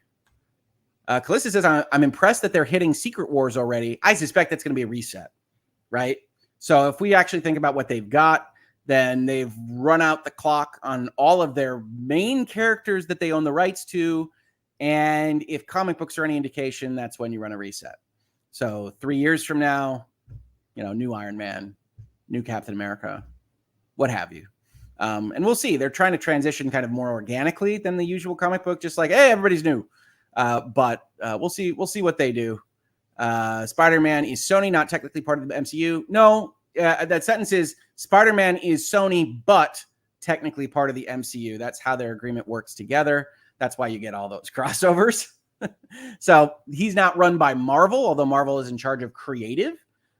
Calista says, I'm impressed that they're hitting Secret Wars already. I suspect that's going to be a reset, right? So if we actually think about what they've got, then they've run out the clock on all of their main characters that they own the rights to. And if comic books are any indication, that's when you run a reset. So 3 years from now, new Iron Man, new Captain America, what have you. And we'll see. They're trying to transition kind of more organically than the usual comic book, just like, hey, everybody's new. But we'll see what they do. Spider-Man is Sony, not technically part of the MCU. No, that sentence is Spider-Man is Sony, but technically part of the MCU. That's how their agreement works together. That's why you get all those crossovers. So he's not run by Marvel, although Marvel is in charge of creative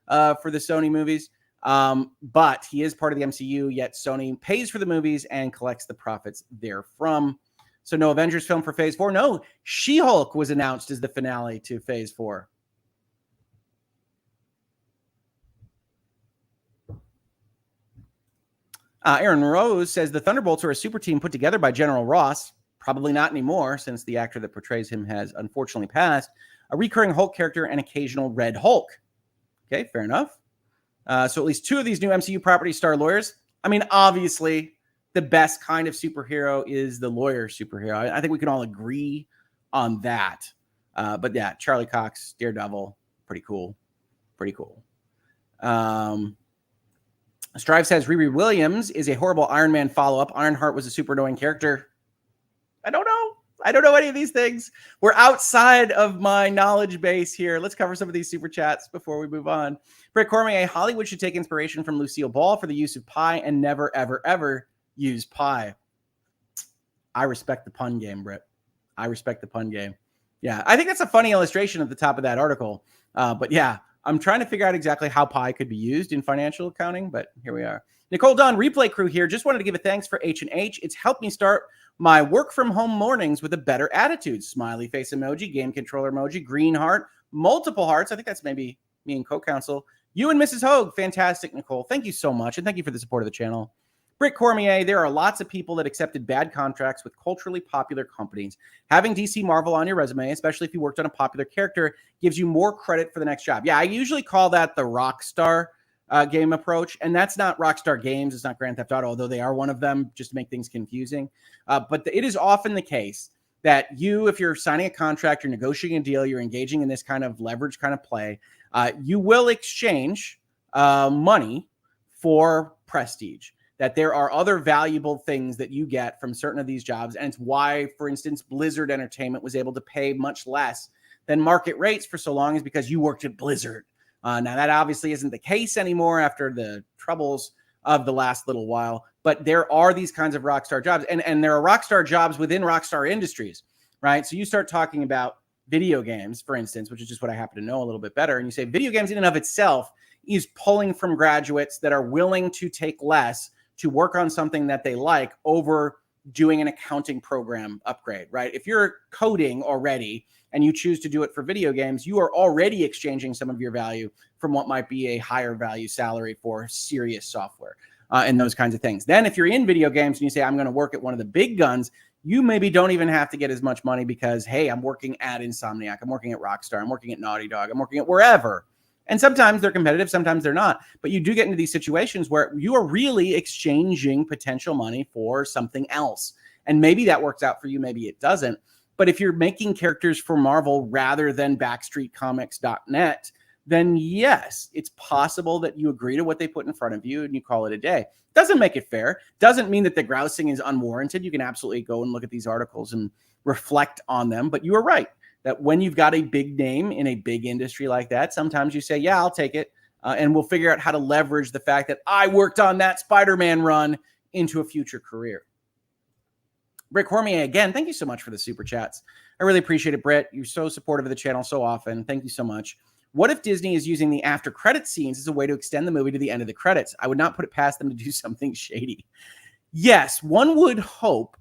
for the Sony movies. But he is part of the MCU, yet Sony pays for the movies and collects the profits therefrom. So no Avengers film for Phase 4. No, She-Hulk was announced as the finale to Phase 4. Aaron Rose says the Thunderbolts are a super team put together by General Ross. Probably not anymore, since the actor that portrays him has unfortunately passed. A recurring Hulk character and occasional Red Hulk. Okay, fair enough. So at least 2 of these new MCU properties star lawyers. I mean, obviously, the best kind of superhero is the lawyer superhero. I think we can all agree on that. But yeah, Charlie Cox, Daredevil, pretty cool. Pretty cool. Strive says Riri Williams is a horrible Iron Man follow-up. Ironheart was a super annoying character. I don't know any of these things. We're outside of my knowledge base here. Let's cover some of these super chats before we move on. Britt Cormier, Hollywood should take inspiration from Lucille Ball for the use of pie and never, ever, ever use pie. I respect the pun game, Britt. I respect the pun game. Yeah, I think that's a funny illustration at the top of that article. But yeah, I'm trying to figure out exactly how pie could be used in financial accounting, but here we are. Nicole Dunn, replay crew here. Just wanted to give a thanks for H&H. It's helped me start my work from home mornings with a better attitude. Smiley face emoji, game controller emoji, green heart, multiple hearts. I think that's maybe me and co-counsel. You and Mrs. Hoeg, fantastic, Nicole. Thank you so much, and thank you for the support of the channel. Britt Cormier, there are lots of people that accepted bad contracts with culturally popular companies. Having DC Marvel on your resume, especially if you worked on a popular character, gives you more credit for the next job. Yeah, I usually call that the Rockstar game approach, and that's not Rockstar Games. It's not Grand Theft Auto, although they are one of them, just to make things confusing. But it is often the case that if you're signing a contract, you're negotiating a deal, you're engaging in this kind of leverage kind of play, you will exchange money for prestige. That there are other valuable things that you get from certain of these jobs. And it's why, for instance, Blizzard Entertainment was able to pay much less than market rates for so long, is because you worked at Blizzard. Now, that obviously isn't the case anymore after the troubles of the last little while. But there are these kinds of Rockstar jobs. And there are Rockstar jobs within Rockstar Industries, right? So you start talking about video games, for instance, which is just what I happen to know a little bit better. And you say video games in and of itself is pulling from graduates that are willing to take less to work on something that they like over doing an accounting program upgrade, right? If you're coding already and you choose to do it for video games, you are already exchanging some of your value from what might be a higher value salary for serious software and those kinds of things. Then if you're in video games and you say, I'm going to work at one of the big guns, you maybe don't even have to get as much money because, hey, I'm working at Insomniac, I'm working at Rockstar, I'm working at Naughty Dog, I'm working at wherever. And sometimes they're competitive, sometimes they're not. But you do get into these situations where you are really exchanging potential money for something else. And maybe that works out for you, maybe it doesn't. But if you're making characters for Marvel rather than BackstreetComics.net, then yes, it's possible that you agree to what they put in front of you and you call it a day. Doesn't make it fair. Doesn't mean that the grousing is unwarranted. You can absolutely go and look at these articles and reflect on them. But you are right. that when you've got a big name in a big industry like that, sometimes you say, yeah, I'll take it. And we'll figure out how to leverage the fact that I worked on that Spider-Man run into a future career. Britt Cormier, again, thank you so much for the super chats. I really appreciate it, Britt. You're so supportive of the channel so often. Thank you so much. What if Disney is using the after credit scenes as a way to extend the movie to the end of the credits? I would not put it past them to do something shady. Yes, one would hope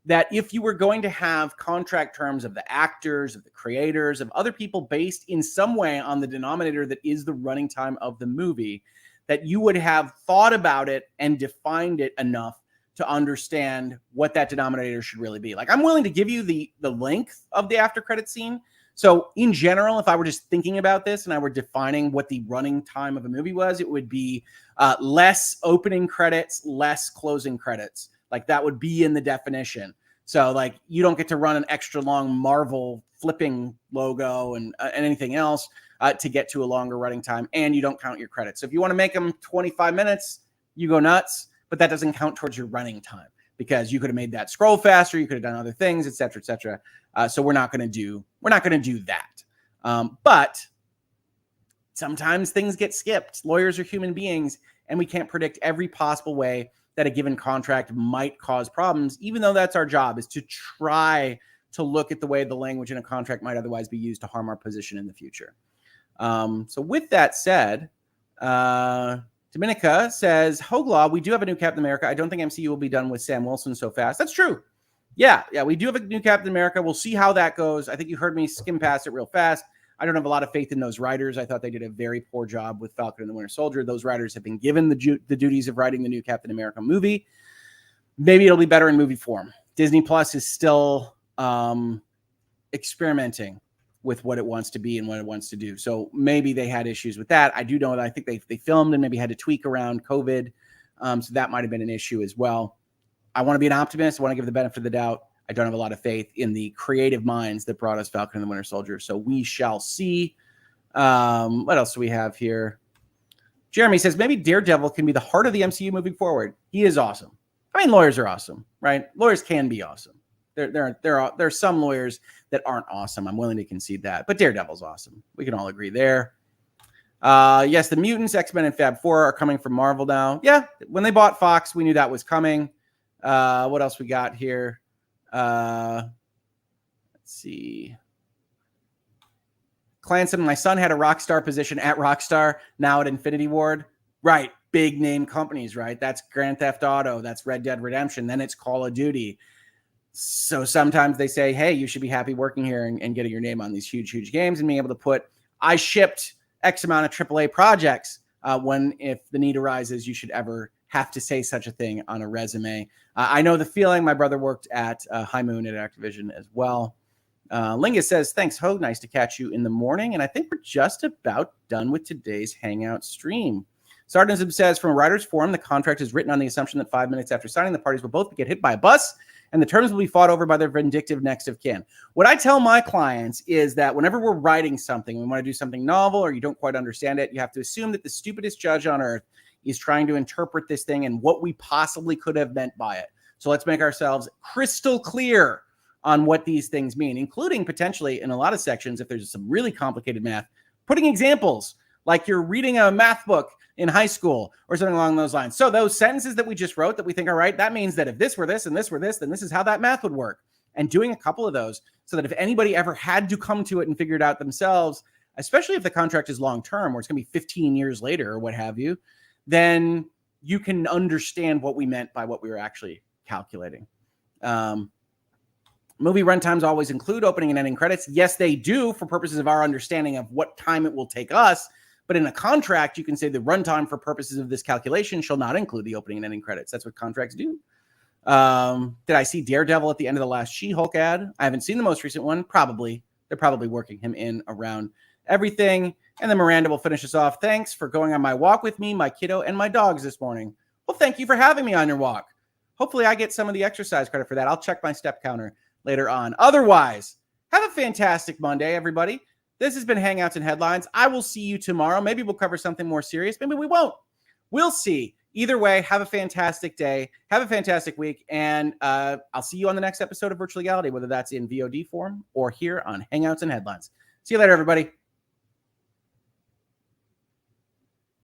that if you were going to have contract terms of the actors, of the creators, of other people based in some way on the denominator that is the running time of the movie, that you would have thought about it and defined it enough to understand what that denominator should really be. Like, I'm willing to give you the length of the after credit scene. So in general, if I were just thinking about this and I were defining what the running time of a movie was, it would be less opening credits, less closing credits. Like, that would be in the definition. So like, you don't get to run an extra long Marvel flipping logo and anything else to get to a longer running time, and you don't count your credits. So if you want to make them 25 minutes, you go nuts, but that doesn't count towards your running time because you could have made that scroll faster, you could have done other things, et cetera, et cetera. So we're not going to do that. But sometimes things get skipped. Lawyers are human beings, and we can't predict every possible way that a given contract might cause problems, even though that's our job, is to try to look at the way the language in a contract might otherwise be used to harm our position in the future. So with that said, Dominica says, Hoeg Law, we do have a new Captain America. I don't think MCU will be done with Sam Wilson so fast. That's true. Yeah, we do have a new Captain America. We'll see how that goes. I think you heard me skim past it real fast. I don't have a lot of faith in those writers. I thought they did a very poor job with Falcon and the Winter Soldier. Those writers have been given the duties of writing the new Captain America movie. Maybe it'll be better in movie form. Disney Plus is still experimenting with what it wants to be and what it wants to do. So maybe they had issues with that. I do know that I think they filmed and maybe had to tweak around COVID. So that might have been an issue as well. I want to be an optimist. I want to give the benefit of the doubt. I don't have a lot of faith in the creative minds that brought us Falcon and the Winter Soldier. So we shall see. What else do we have here? Jeremy says, maybe Daredevil can be the heart of the MCU moving forward. He is awesome. I mean, lawyers are awesome, right? Lawyers can be awesome. There are some lawyers that aren't awesome. I'm willing to concede that. But Daredevil's awesome. We can all agree there. Yes, the Mutants, X-Men, and Fab 4 are coming from Marvel now. Yeah, when they bought Fox, we knew that was coming. What else we got here? Let's see. Clanson, my son had a Rockstar position at Rockstar, now at Infinity Ward. Right, big name companies, right? That's Grand Theft Auto, that's Red Dead Redemption, then it's Call of Duty. So sometimes they say, hey, you should be happy working here and getting your name on these huge games and being able to put, I shipped X amount of AAA projects when, if the need arises, you should ever have to say such a thing on a resume. I know the feeling. My brother worked at High Moon at Activision as well. Lingus says, thanks, Hoeg. Nice to catch you in the morning. And I think we're just about done with today's Hangout stream. Sardinism says, from a writer's forum, the contract is written on the assumption that 5 minutes after signing, the parties will both get hit by a bus and the terms will be fought over by their vindictive next of kin. What I tell my clients is that whenever we're writing something, we want to do something novel or you don't quite understand it, you have to assume that the stupidest judge on earth is trying to interpret this thing and what we possibly could have meant by it. So let's make ourselves crystal clear on what these things mean, including potentially in a lot of sections, if there's some really complicated math, putting examples like you're reading a math book in high school or something along those lines. So those sentences that we just wrote that we think are right, that means that if this were this and this were this, then this is how that math would work. And doing a couple of those so that if anybody ever had to come to it and figure it out themselves, especially if the contract is long-term, where it's going to be 15 years later or what have you, then you can understand what we meant by what we were actually calculating. Movie runtimes always include opening and ending credits. Yes, they do for purposes of our understanding of what time it will take us. But in a contract, you can say the runtime for purposes of this calculation shall not include the opening and ending credits. That's what contracts do. Did I see Daredevil at the end of the last She-Hulk ad? I haven't seen the most recent one. Probably. They're probably working him in around everything. And then Miranda will finish us off. Thanks for going on my walk with me, my kiddo, and my dogs this morning. Well, thank you for having me on your walk. Hopefully I get some of the exercise credit for that. I'll check my step counter later on. Otherwise, have a fantastic Monday, everybody. This has been Hangouts and Headlines. I will see you tomorrow. Maybe we'll cover something more serious. Maybe we won't. We'll see. Either way, have a fantastic day. Have a fantastic week. And I'll see you on the next episode of Virtual Legality, whether that's in VOD form or here on Hangouts and Headlines. See you later, everybody.